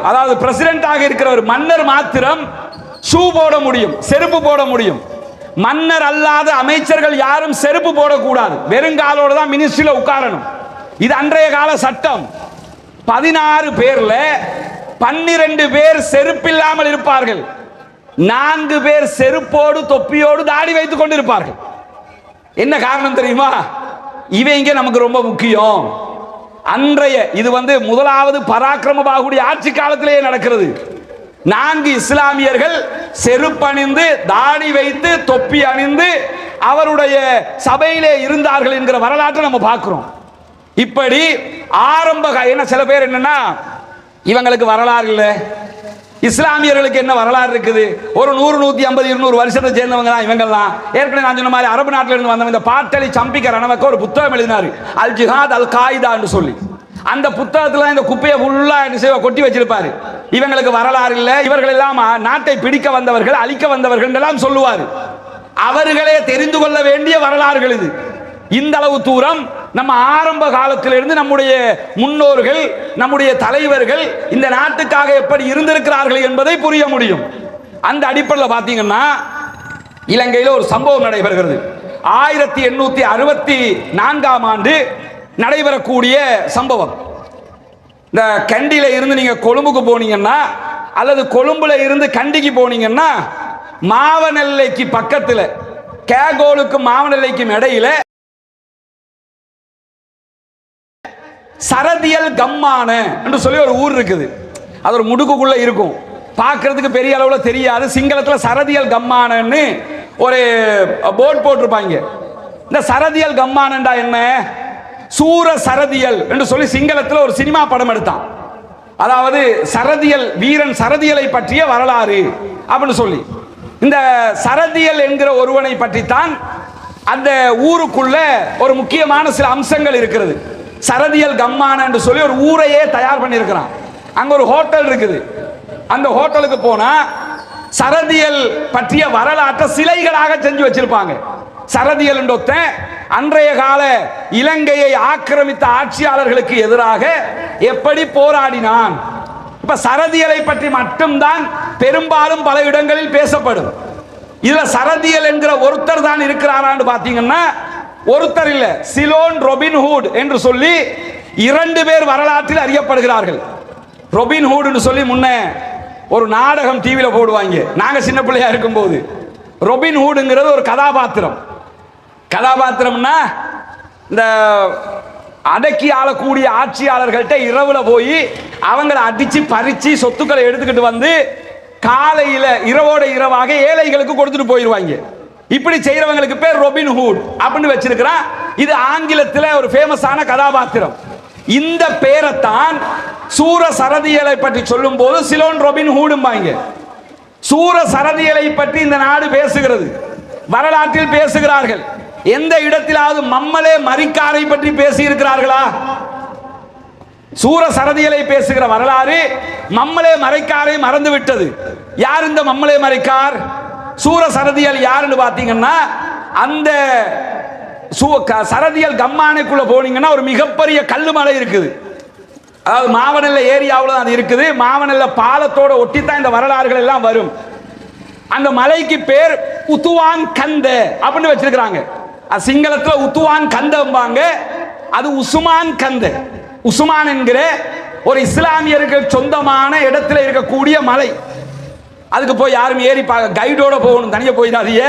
அதாவது பிரசிடென்டாக இருக்கிற ஒரு மன்னர் மாத்திரம் ஷூ போட முடியும், செருப்பு போட முடியும். மன்னர் அல்லாத அமைச்சர்கள் யாரும் செருப்பு போடக்கூடாது, வெறுங்காலோடு தான் மினிஸ்ட்ரியில உட்காரணும். இது அன்றைய கால சட்டம். 16 பேர்ல 12 பேர் செருப்பில்லாமல் இருப்பார்கள், 4 பேர் செருப்போடு தொப்பியோடு தாடி வைத்துக் கொண்டிருப்பார்கள். என்ன காரணம் தெரியுமா? இவங்க நமக்கு ரொம்ப முக்கியம். அன்றைய இது முதலாவது பராக்கிரமபாகுடைய ஆட்சி காலத்திலேயே நடக்கிறது. 4 இஸ்லாமியர்கள் செருப்பணிந்து தாடி வைத்து தொப்பி அணிந்து அவருடைய சபையிலே இருந்தார்கள் என்கிற வரலாற்றை நம்ம பார்க்கிறோம். இப்படி ஆரம்ப சில பேர் என்னன்னா, இவங்களுக்கு வரலாறு இல்லை, இஸ்லாமியர்களுக்கு என்ன வரலாறு இருக்குது, ஒரு 100, 150, 200 வருஷத்தை சேர்ந்தவங்க தான் இவங்கெல்லாம். ஏற்கனவே நான் சொன்ன மாதிரி அரபு நாட்டில இருந்து வந்தவங்க. இந்த பாட்டலி சம்பிக்க ரணவக்க ஒரு புத்தகம் எழுதினார், அல் ஜிஹாத் அல் காயிதா என்று சொல்லி. அந்த புத்தகத்துல இந்த குப்பையை ஃபுல்லா கொட்டி வச்சிருப்பாரு. இவங்களுக்கு வரலாறு இல்லை, இவர்கள் எல்லாம் நாட்டை பிடிக்க வந்தவர்கள், அழிக்க வந்தவர்கள் எல்லாம் சொல்லுவார். அவர்களே தெரிந்து கொள்ள வேண்டிய வரலாறுகள் இது. இந்த அளவு தூரம் நம்ம ஆரம்ப காலத்திலிருந்து நம்முடைய முன்னோர்கள், நம்முடைய தலைவர்கள் இந்த நாட்டுக்காக எப்படி இருந்திருக்கிறார்கள் என்பதை புரிய முடியும். அந்த அடிப்படையில் பார்த்தீங்கன்னா இலங்கையில் ஒரு சம்பவம் நடைபெறுகிறது. 1864ஆம் ஆண்டு நடைபெறக்கூடிய சம்பவம். இந்த கண்டியில இருந்து நீங்க கொழும்புக்கு போனீங்கன்னா அல்லது கொழும்புல இருந்து கண்டிக்கு போனீங்கன்னா மாவனெல்லைக்கு பக்கத்துல கேகோலுக்கும் மாவனெல்லைக்கும் இடையில சரதியல் கம்மான என்று சொல்லி ஒரு ஊர் இருக்குது. அது ஒரு முடுக்குக்குள்ள இருக்கும், பார்க்கிறதுக்கு பெரிய அளவுல தெரியாது. சிங்களத்துல சரதியல் கம்மானன்னு ஒரு போர்டு போட்டிருப்பாங்க. இந்த சரதியல் கம்மானண்டா என்ன? சூர சரதியல் என்று சொல்லி சிங்களத்துல ஒரு சினிமா படம் எடுத்தான். அதாவது சரதியல், வீரன் சரதியலை பற்றிய வரலாறு அப்படின்னு சொல்லி. இந்த சரதியல் என்கிற ஒருவனை பற்றித்தான் அந்த ஊருக்குள்ள ஒரு முக்கியமான சில அம்சங்கள் இருக்கிறது. சரதியல் கம்மான என்று சொல்லி ஒரு ஊரையே தயார் பண்ணியிருக்கிறான். அங்க ஒரு ஹோட்டல் இருக்குது. அந்த ஹோட்டலுக்கு போனா சரதியல் பற்றிய வரலாற்றை சிலைகளாக செஞ்சு வச்சிருப்பாங்க. சரதியல் என்றொத்த அன்றைய கால இலங்கையை ஆக்கிரமித்த ஆட்சியாளர்களுக்கு எதிராக எப்படி போராடினான். இப்ப சரதியலை பற்றி மட்டும்தான் பெரும்பாலும் பல இடங்களில் பேசப்படும். இதுல சரதியல் என்கிற ஒருத்தர் தான் இருக்கிறாரான்னு பாத்தீங்கன்னா ஒருத்தர் இல்ல, சிலோன் ரொபின்ஹூட் என்று சொல்லி 2 பேர் வரலாற்றில் அறியப்படுகிறார்கள். ரொபின்ஹூட் சொல்லி முன்ன ஒரு நாடகம் டிவியில போடுவாங்க நாங்க சின்ன பிள்ளையா இருக்கும் போது. ரொபின்ஹூட்ங்கிறது ஒரு கதாபாத்திரம். கதாபாத்திரம்னா இந்த அடக்கி ஆளக்கூடிய ஆட்சியாளர்கள்ட்ட இரவுல போய் அவங்களை அடிச்சு பறிச்சு சொத்துக்களை எடுத்துக்கிட்டு வந்து காலையில இரவோட இரவாக ஏழைகளுக்கு கொடுத்துட்டு போயிடுவாங்க. இப்படி செய்யறவங்களுக்கு பேர் ரொபின்ஹூட் அப்படின்னு வச்சிருக்கிறான். இது ஆங்கிலத்தில் ஒரு ஃபேமஸான கதாபாத்திரம். இந்த பேரைத்தான் சூர சரதியலை பற்றி சொல்லும் போது சிலோன் ரொபின்ஹூடும்பாங்க. சூர சரதியலை பற்றி இந்த நாடு பேசுகிறது, வரலாற்றில் பேசுகிறார்கள். எந்த இடத்திலாவது மம்மலே மரிக்காரை பற்றி பேசி இருக்கிறார்களா? சூர சரதியலை பேசுகிற வரலாறு மம்மலே மரைக்காரை மறந்து விட்டது. யார் இந்த மம்மலே மரைக்கார்? சூர சரதியல் யாருன்னு பாத்தீங்கன்னா அந்த சரதியல் கம்மானைக்குள்ள போனீங்கன்னா ஒரு மிகப்பெரிய கல்லுமலை இருக்குது. அதாவது மாவனெல்ல ஏரியாவில் அது இருக்குது. மாவனெல்ல பாலத்தோட ஒட்டித்தான் இந்த வரலாறுகள் எல்லாம் வரும். அந்த மலைக்கு பேர் உத்துவான் கந்த அப்படின்னு வச்சிருக்கிறாங்க. சிங்களத்தில் உத்துவான் கந்தம்பாங்க. அது உஸ்மான் கந்த. உஸ்மான் என்கிற ஒரு இஸ்லாமியருக்கு சொந்தமான இடத்துல இருக்கக்கூடிய மலை. அதுக்கு போய் யாரும் ஏறி கைடோட போகணும், தனியாக போயிடாதீங்க.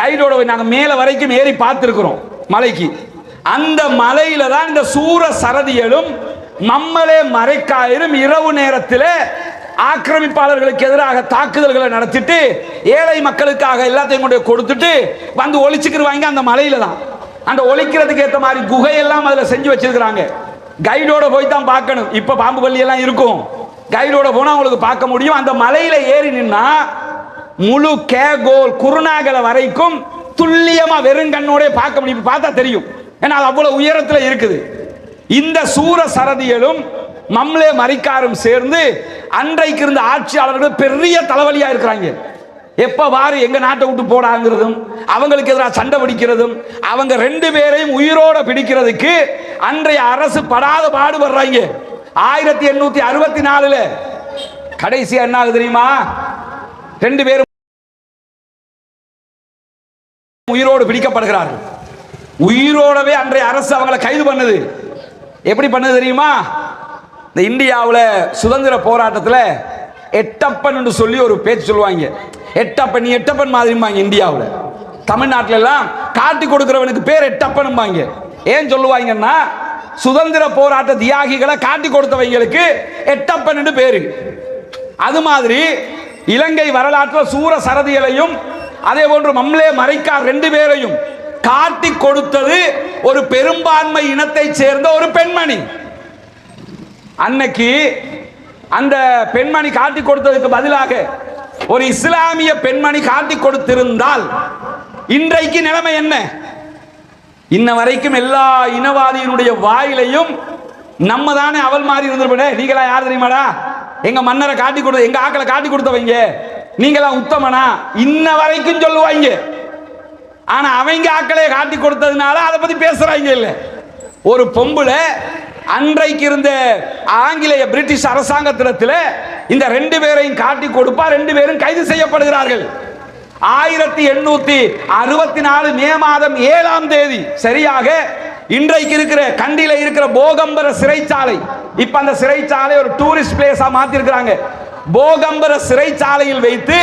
கைடோட போய் நாங்கள் மேலே வரைக்கும் ஏறி பார்த்துருக்கிறோம் மலைக்கு. அந்த மலையில தான் இந்த சூர சரதியலும் மம்மலே மரைக்காயரும் இரவு நேரத்தில் ஆக்கிரமிப்பாளர்களுக்கு எதிராக தாக்குதல்களை நடத்திட்டு ஏழை மக்களுக்காக எல்லாத்தையும் கொண்டு கொடுத்துட்டு வந்து ஒளிச்சுக்கிடுவாங்க. அந்த மலையில தான் அந்த ஒளிக்கிறதுக்கு ஏற்ற மாதிரி குகையெல்லாம் அதில் செஞ்சு வச்சிருக்கிறாங்க. கைடோட போய் தான் பார்க்கணும். இப்போ பாம்பு பள்ளி எல்லாம் இருக்கும், கைடோட போனா உங்களுக்கு பார்க்க முடியும். அந்த மலையில ஏறி நின்னா முழு கேகோல் குருநாகல வரைக்கும் துல்லியமா வெறுங்கண்ணோட பார்க்க முடியும். பார்த்தா தெரியும், ஏன்னா அது அவ்வளவு உயரத்தில் இருக்குது. இந்த சூர சரதியலும் மம்லே மரிக்காரும் சேர்ந்து அன்றைக்கு இருந்த ஆட்சியாளர்கள் பெரிய தலைவலியா இருக்கிறாங்க. எப்ப வாரு எங்க நாட்டை விட்டு போடாங்கிறதும் அவங்களுக்கு எதிராக சண்டை பிடிக்கிறதும் அவங்க 2 பேரையும் உயிரோட பிடிக்கிறதுக்கு அன்றைய அரசு படாத பாடுபடுறாங்க. 1864 கடைசி என்ன ஆகுது தெரியுமா? 2 பேரும் உயிரோடு பிடிக்கப்படுகிறார்கள். உயிரோடவே அன்றைய அரசு அவங்களை கைது பண்ணுது. எப்படி பண்ணுது தெரியுமா? இந்த இந்தியாவில் சுதந்திர போராட்டத்தில் எட்டப்பன் என்று சொல்லி ஒரு பேச்சு சொல்லுவாங்க. எட்டப்பன், நீ எட்டப்பன் மாதிரிம்பாங்க. இந்தியாவில் தமிழ்நாட்டில எல்லாம் காட்டி கொடுக்கிறவனுக்கு பேர் எட்டப்பனும்பாங்க. ஏன் சொல்லுவாங்கன்னா சுதந்திர போராட்ட தியாகிகளை காட்டி கொடுத்தவங்களுக்கு எட்டப்பன் என்று பேரு. அது மாதிரி இலங்கை வரலாற்றில் சூர சரதியலையும் அதே போன்று மம்லே மரைக்கார் 2 பேரையும் காட்டி கொடுத்தது ஒரு பெரும்பான்மை இனத்தை சேர்ந்த ஒரு பெண்மணி. அன்னைக்கு அந்த பெண்மணி காட்டி கொடுத்ததுக்கு பதிலாக ஒரு இஸ்லாமிய பெண்மணி காட்டி கொடுத்திருந்தால் இன்றைக்கு நிலைமை என்ன? இன்ன வரைக்கும் எல்லா இனவாதியினுடைய வாயிலையும் நம்ம தானே அவள் மாதிரி இருந்திருப்பே. நீங்களா யார் தெரியுமாடா? எங்க மன்னரை காட்டி கொடுத்த, எங்க ஆக்களை காட்டி கொடுத்தவங்க, நீங்களா உத்தமனா? இன்ன வரைக்கும் சொல்லுவாங்க. ஆனா அவங்க ஆக்களே காட்டி கொடுத்ததுனால அதை பத்தி பேசுறாங்க இல்ல. ஒரு பொம்புல அன்றைக்கு இருந்த ஆங்கிலேய பிரிட்டிஷ் அரசாங்கத்திடத்தில் இந்த ரெண்டு பேரையும் காட்டி கொடுப்பா, ரெண்டு பேரும் கைது செய்யப்படுகிறார்கள். 1864 மே மாதம் 7ஆம் தேதி சரியாக இன்றைக்கு இருக்கிற கண்டியில இருக்கிற போகம்பர சிறைச்சாலை, இப்ப அந்த சிறைச்சாலை ஒரு டூரிஸ்ட் பிளேஸா மாத்தி இருக்கிறாங்க. போகம்பர சிறைச்சாலையில் வைத்து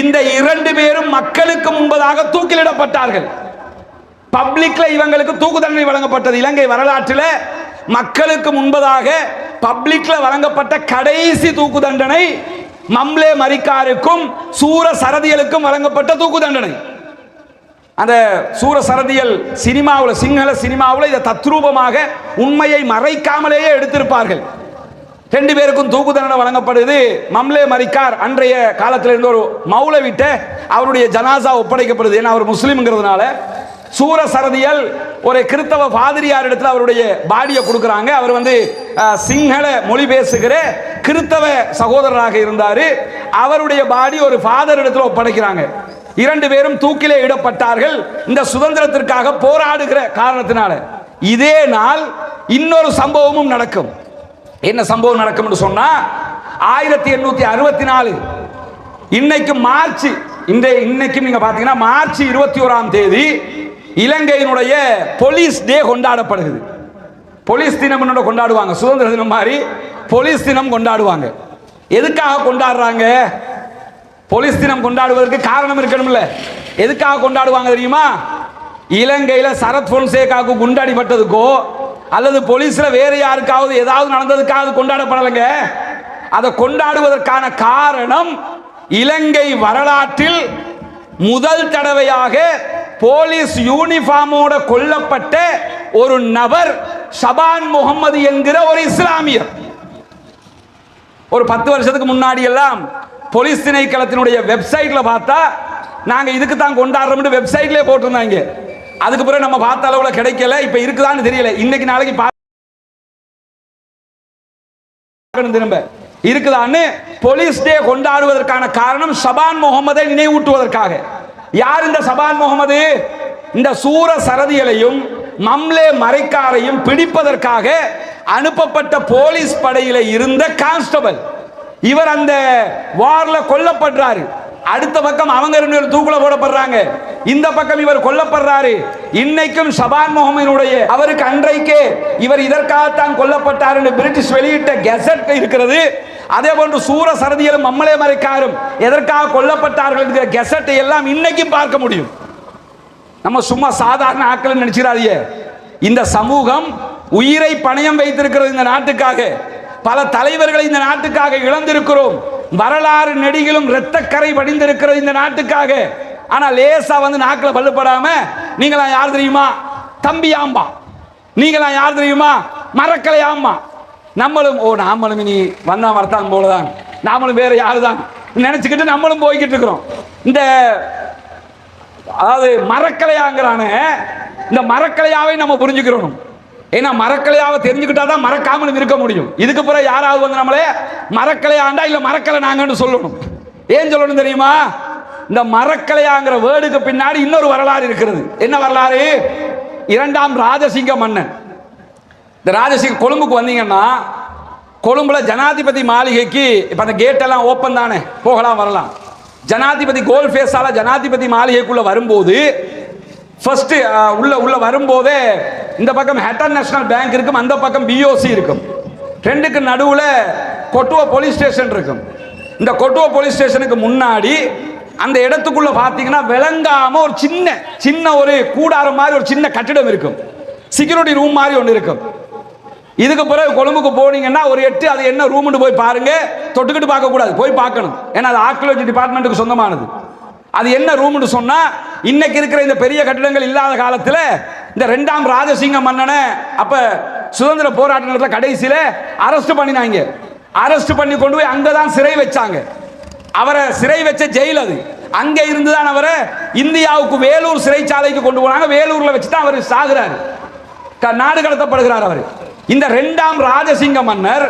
இந்த இரண்டு பேரும் மக்களுக்கு முன்பதாக தூக்கிலிடப்பட்டார்கள். பப்ளிக்ல இவங்களுக்கு தூக்கு தண்டனை வழங்கப்பட்டது. இலங்கை வரலாற்றில் மக்களுக்கு முன்பதாக பப்ளிக்ல வழங்கப்பட்ட கடைசி தூக்கு தண்டனை மம்லே மரிக்காருக்கும் சூர சரதியலுக்கும் வழங்கப்பட்ட தூக்கு தண்டனை. அந்த சூர சரதியல் சினிமாவில், சிங்கள சினிமாவில் இதை தத்ரூபமாக உண்மையை மறைக்காமலேயே எடுத்திருப்பார்கள். ரெண்டு பேருக்கும் தூக்கு தண்டனை வழங்கப்படுது. மம்லே மரிக்கார் அன்றைய காலத்தில் இருந்த ஒரு மௌலவிட்ட அவருடைய ஜனாசா ஒப்படைக்கப்படுது. ஏன்னா அவர் முஸ்லீம்ங்கிறதுனால. சூர சரதியல் ஒரு கிறிஸ்தவ பாதிரியார் இடத்துல அவருடைய பாடியை கொடுக்குறாங்க. அவர் சிங்கள மொழி பேசுகிற கிறிஸ்தவ சகோதரராக இருந்தார். அவருடைய பாடி ஒரு ஃபாதர் இடத்துல ஒப்படைக்கிறாங்க. இரண்டு பேரும் தூக்கிலே இடப்பட்டார்கள் இந்த சுதந்திரத்திற்காக போராடுகிற காரணத்தினால. இதே நாள் இன்னொரு சம்பவமும் நடக்கும். என்ன சம்பவம் நடக்கும் என்று சொன்னா 1864 இன்னைக்கு மார்ச், இன்னைக்கு நீங்க பாத்தீங்கன்னா மார்ச் 21ஆம் தேதி இலங்கையினுடைய போலீஸ் டே கொண்டாடப்படுகிறது. போலீஸ் தினம் கொண்டாடுவாங்க, சுதந்திர தினம் மாதிரி போலீஸ் தினம் கொண்டாடுவாங்க. எதுக்காக கொண்டாடுறாங்க? போலீஸ் தினம் கொண்டாடுவதற்கு காரணம் இருக்கணும்ல. எதுக்காக கொண்டாடுவாங்க தெரியுமா? இலங்கையில சரத் பொன்சேகாவுக்கு குண்டாடிப்பட்டதுக்கோ அல்லது போலீஸ்ல வேற யாருக்காவது ஏதாவது நடந்ததுக்காக கொண்டாடப்படலைங்க. அதை கொண்டாடுவதற்கான காரணம் இலங்கை வரலாற்றில் முதல் தடவையாக போலீஸ் யூனிஃபார்மோட கொல்லப்பட்ட ஒரு நபர் ஷபான் முகமது என்கிற ஒரு இஸ்லாமியர். ஒரு 10 வருஷத்துக்கு முன்னாடி எல்லாம் போலீஸ் திணைக்களத்தினுடைய வெப்சைட்ல பார்த்தா நாங்க இதுக்கு தான் கொண்டாடுறோம் வெப்சைட்லயே போட்டிருந்தாங்க. அதுக்கு பிறகு நம்ம பார்த்த அளவுல கிடைக்கல. இப்ப இருக்குதான்னு தெரியல. இன்னைக்கு நாளைக்கு திரும்ப இருக்குதான்னு போலீஸ் டே கொண்டாடுவதற்கான காரணம் ஷபான் முகமதை நினைவூட்டுவதற்காக. யார் இந்த ஷபான் முகமது? இந்த சூர சரதியலையும் மம்லே மரைக்காரையும் பிடிப்பதற்காக அனுப்பப்பட்ட போலீஸ் படையில இருந்த கான்ஸ்டபிள். இவர் அந்த வார்ல கொல்லப்படுறாரு. அடுத்த பக்கம் அவங்க ரெண்டு பேரும் தூக்குல போடப்படுறாங்க. இந்த பக்கம் இவர் கொல்லப்படுறாரு. இன்னைக்கும் ஷபான் முகமதினுடைய அவருக்கு அன்றைக்கே இவர் இதற்காகத்தான் கொல்லப்பட்டார் என்று பிரிட்டிஷ் வெளியிட்ட கெசட் இருக்கிறது. அதே போன்று சூர சரதியலும் மம்மலே மரைக்காரும் எதற்காக கொல்லப்பட்டார்கள் என்கிற கெசட்டை எல்லாம் இன்னைக்கும் பார்க்க முடியும். நம்ம சும்மா சாதாரண ஆட்கள் நினைச்சிடாதீங்க. இந்த சமூகம் உயிரை பணயம் வைத்திருக்கிறது இந்த நாட்டுக்காக. பல தலைவர்களை இந்த நாட்டுக்காக இழந்திருக்கிறோம். வரலாறு நெடிகளும் இரத்தக்கரை வடிந்திருக்கிறது இந்த நாட்டுக்காக. ஆனா லேசா நாக்கில் பல்லுப்படாம நீங்களா யார் தெரியுமா? தம்பி ஆம்பா. நீங்களா யார் தெரியுமா? மரக்கலை ஆம்பா. நம்மளும் நாமளும் இனி வந்தா வரத்தான் போலதான், நாமளும் வேற யாருதான் நினைச்சுக்கிட்டு நம்மளும் போய்கிட்டு இருக்கிறோம். இந்த அதாவது மரக்கலையாங்கிறான இந்த மரக்கலையாவை நம்ம புரிஞ்சுக்கிறோம். ஏன்னா மரக்கலையாவை தெரிஞ்சுக்கிட்டாதான் மறக்காமல் இருக்க முடியும். இதுக்கு பிறகு யாராவது நம்மளே மரக்கலையாண்டா இல்ல மரக்கலை நாங்கன்னு சொல்லணும். ஏன் சொல்லணும் தெரியுமா? இந்த மரக்கலையாங்கிற வேர்டுக்கு பின்னாடி இன்னொரு வரலாறு இருக்கிறது. என்ன வரலாறு? 2ஆம் ராஜசிங்க மன்னன். இந்த ராஜசிங்க கொழும்புக்கு வந்தீங்கன்னா கொழும்புல ஜனாதிபதி மாளிகைக்கு இப்ப அந்த கேட் எல்லாம் ஓப்பன் தானே, போகலாம் வரலாம். ஜனாதிபதி கோல் ஃபேஸால ஜனாதிபதி மாளிகைக்குள்ள வரும்போது ஃபர்ஸ்ட் உள்ள வரும்போதே இந்த பக்கம் ஹட்டன் நேஷனல் பேங்க் இருக்கும், அந்த பக்கம் பிஓசி இருக்கும். ரெண்டுக்கு நடுவுல கொட்டுவ போலீஸ் ஸ்டேஷன் இருக்கும். இந்த கொட்டுவ போலீஸ் ஸ்டேஷனுக்கு முன்னாடி அந்த இடத்துக்குள்ள பாத்தீங்கன்னா விளங்காம ஒரு சின்ன ஒரு கூடாரம் மாதிரி ஒரு சின்ன கட்டிடம் இருக்கும். செக்யூரிட்டி ரூம் மாதிரி ஒன்று இருக்கும். இதுக்கு பிறகு கொழும்புக்கு போனீங்கன்னா ஒரு 8 அது என்ன ரூம்னு போய் பாருங்க. தொட்டுக்கிட்டு பார்க்க கூடாது, போய் பார்க்கணும். ஏன்னா அது ஆர்கியாலஜி டிபார்ட்மெண்ட்டுக்கு சொந்தமானது. அது என்ன ரூம்னு சொன்னா இன்னைக்கு இருக்கிற இந்த பெரிய கட்டிடங்கள் இல்லாத காலத்தில் இந்த 2ஆம் ராஜசிங்க மன்னனை அப்ப சுதந்திர போராட்ட கடைசியில அரெஸ்ட் பண்ணினாங்க. அரெஸ்ட் பண்ணி கொண்டு போய் அங்கதான் சிறை வச்சாங்க. அவரை சிறை வச்ச ஜெயில் அது. அங்க இருந்துதான் அவரை இந்தியாவுக்கு வேலூர் சிறைச்சாலைக்கு கொண்டு போனாங்க. வேலூர்ல வச்சுதான் அவர் சாகுறாரு, நாடு கடத்தப்படுகிறார் அவர். இந்த 2ஆம் ராஜசிங்க மன்னர்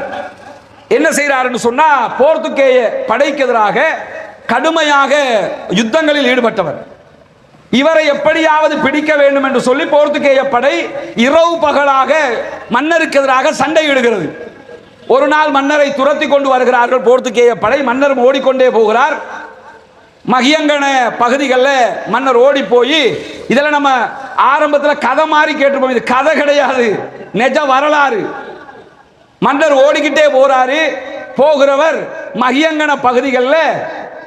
என்ன செய்யறாருன்னு சொன்னா போர்த்துகேய படைக்கு எதிராக கடுமையாக யுத்தங்களில் ஈடுபட்டவர். இவரை எப்படியாவது பிடிக்க வேண்டும் என்று சொல்லி போர்த்துகேய படை இரவு பகலாக மன்னருக்கு எதிராக சண்டையிடுகிறது. ஒரு நாள் மன்னரை துரத்தி கொண்டு வருகிறார்கள் போர்த்துகேய படை. மன்னர் ஓடிக்கொண்டே போகிறார். மகியங்கன பகுதிகளில் மன்னர் ஓடி போய், இதெல்லாம் நம்ம ஆரம்பத்தில் கதை மாதிரி கேட்டுப்போம், இது கதை கிடையாது, நிஜ வரலாறு. மன்னர் ஓடிக்கிட்டே போறாரு. போகிறவர் மகியங்கன பகுதிகளில்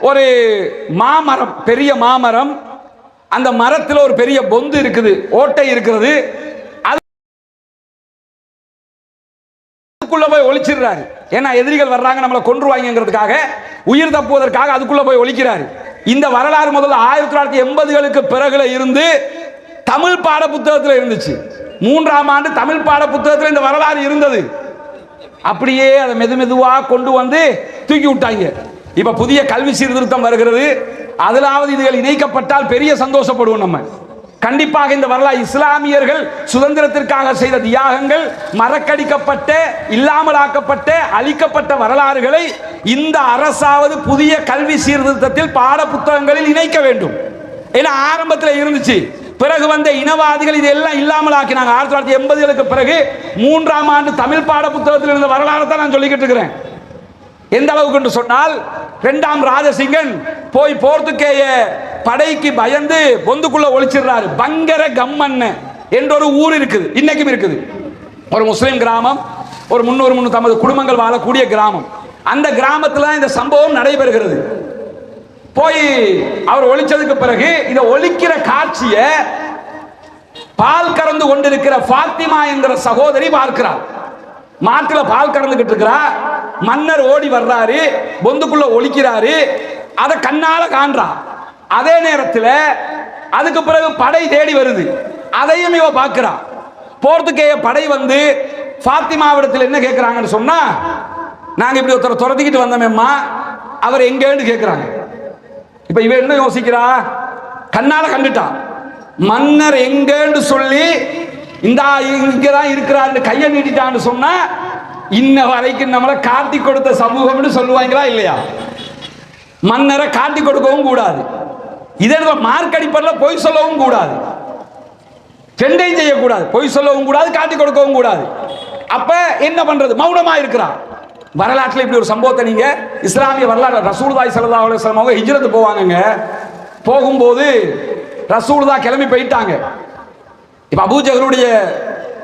ஒரு மாமரம், பெரிய மாமரம், அந்த மரத்தில் ஒரு பெரிய பொந்து இருக்குது, ஓட்டை இருக்கிறது. அதுக்குள்ள போய் ஒளிச்சிடுறாரு. ஏன்னா எதிரிகள் வர்றாங்க, நம்மளை கொன்றுவாங்கிறதுக்காக, உயிர் தப்புவதற்காக அதுக்குள்ள போய் ஒளிக்கிறாரு. இந்த வரலாறு முதல்ல 1980களுக்கு பிறகுல இருந்து தமிழ் பாட புத்தகத்தில் இருந்துச்சு. 3ஆம் ஆண்டு தமிழ் பாட புத்தகத்தில் இந்த வரலாறு இருந்தது. அப்படியே அதை மெதுவா கொண்டு வந்து தூக்கி விட்டாங்க. இப்ப புதிய கல்வி சீர்திருத்தம் வருகிறது. அதிலாவது இதுகள் இணைக்கப்பட்டால் பெரிய சந்தோஷப்படுவோம். நம்ம கண்டிப்பாக இந்த வரலாறு, இஸ்லாமியர்கள் சுதந்திரத்திற்காக செய்த தியாகங்கள், மறக்கடிக்கப்பட்ட, இல்லாமலாக்கப்பட்ட, அழிக்கப்பட்ட வரலாறுகளை இந்த அரசாவது புதிய கல்வி சீர்திருத்தத்தில் பாட புத்தகங்களில் இணைக்க வேண்டும். ஏன்னா ஆரம்பத்தில் இருந்துச்சு, பிறகு வந்த இனவாதிகள் இதெல்லாம் இல்லாமல் ஆக்கினாங்க. 1980களுக்கு பிறகு 3ஆம் ஆண்டு தமிழ் பாட புத்தகத்தில் இருந்த வரலாறு தான் நான் சொல்லிக்கிட்டு இருக்கிறேன். எந்த அளவுக்கு என்று சொன்னால், 2ஆம் ராஜசிங்கன் போய் போர்த்துகேய படைக்கு பயந்து பொந்துக்குள்ள ஒளிச்சிடுறாரு. பங்கர கம்மன் என்ற ஒரு ஊர் இருக்குது, இன்னைக்கும் இருக்குது. ஒரு முஸ்லிம் கிராமம், ஒரு 300-350 குடும்பங்கள் வாழக்கூடிய கிராமம். அந்த கிராமத்தில் இந்த சம்பவம் நடைபெறுகிறது. போய் அவர் ஒளிச்சதுக்கு பிறகு இதை ஒளிக்கிற காட்சியை பால் கறந்து கொண்டிருக்கிற பாத்திமா என்கிற சகோதரி பார்க்கிறார். மாட்டில் பால் கறந்துகிட்டு இருக்கிறா. மன்னர் ஓடி வர்றாரு, பொந்துக்குள்ள ஒளிக்கிறாரு, அதை கண்ணால காண்றா. அதே நேரத்தில் அதுக்கு பிறகு படை தேடி வருது, அதையும் இவ பார்க்கிறா. போர்த்துகேய படை வந்து பாத்திமாவிடத்தில் என்ன கேட்கிறாங்கன்னு சொன்னா, நாங்க இப்படி ஒருத்தரை துரத்திக்கிட்டு வந்தோமேம்மா, அவர் எங்கேன்னு கேட்கிறாங்க. இப்ப இவ என்ன யோசிக்கிறா, கண்ணால கண்டுட்டா. மன்னர் எங்கன்னு சொல்லி இந்த இங்கதான் இருக்கிறார் கையை நீட்டிட்டான்னு சொன்னா, இன்ன வரைக்கும் நம்மளை காட்டி கொடுத்த சமூகம்னு சொல்லுவாங்களா இல்லையா? மன்னரை காட்டி கொடுக்கவும் கூடாது, இதே மார்க் அடிப்படையில் பொய் சொல்லவும் கூடாது, ரெண்டையும் செய்யக்கூடாது, பொய் சொல்லவும் கூடாது, காட்டி கொடுக்கவும் கூடாது. அப்ப என்ன பண்றது? மௌனமா இருக்கிறார். வரலாற்றில் இப்படி ஒரு சம்பவத்தை நீங்க இஸ்லாமிய வரலாறு, ரசூலுல்லாஹி ஸல்லல்லாஹு அலைஹி வஸல்லம் அவங்க ஹிஜ்ரத் போவாங்க. போகும்போது ரசூலுல்லாஹ் கிளம்பி போயிட்டாங்க. இப்ப அபூஜஹலுடைய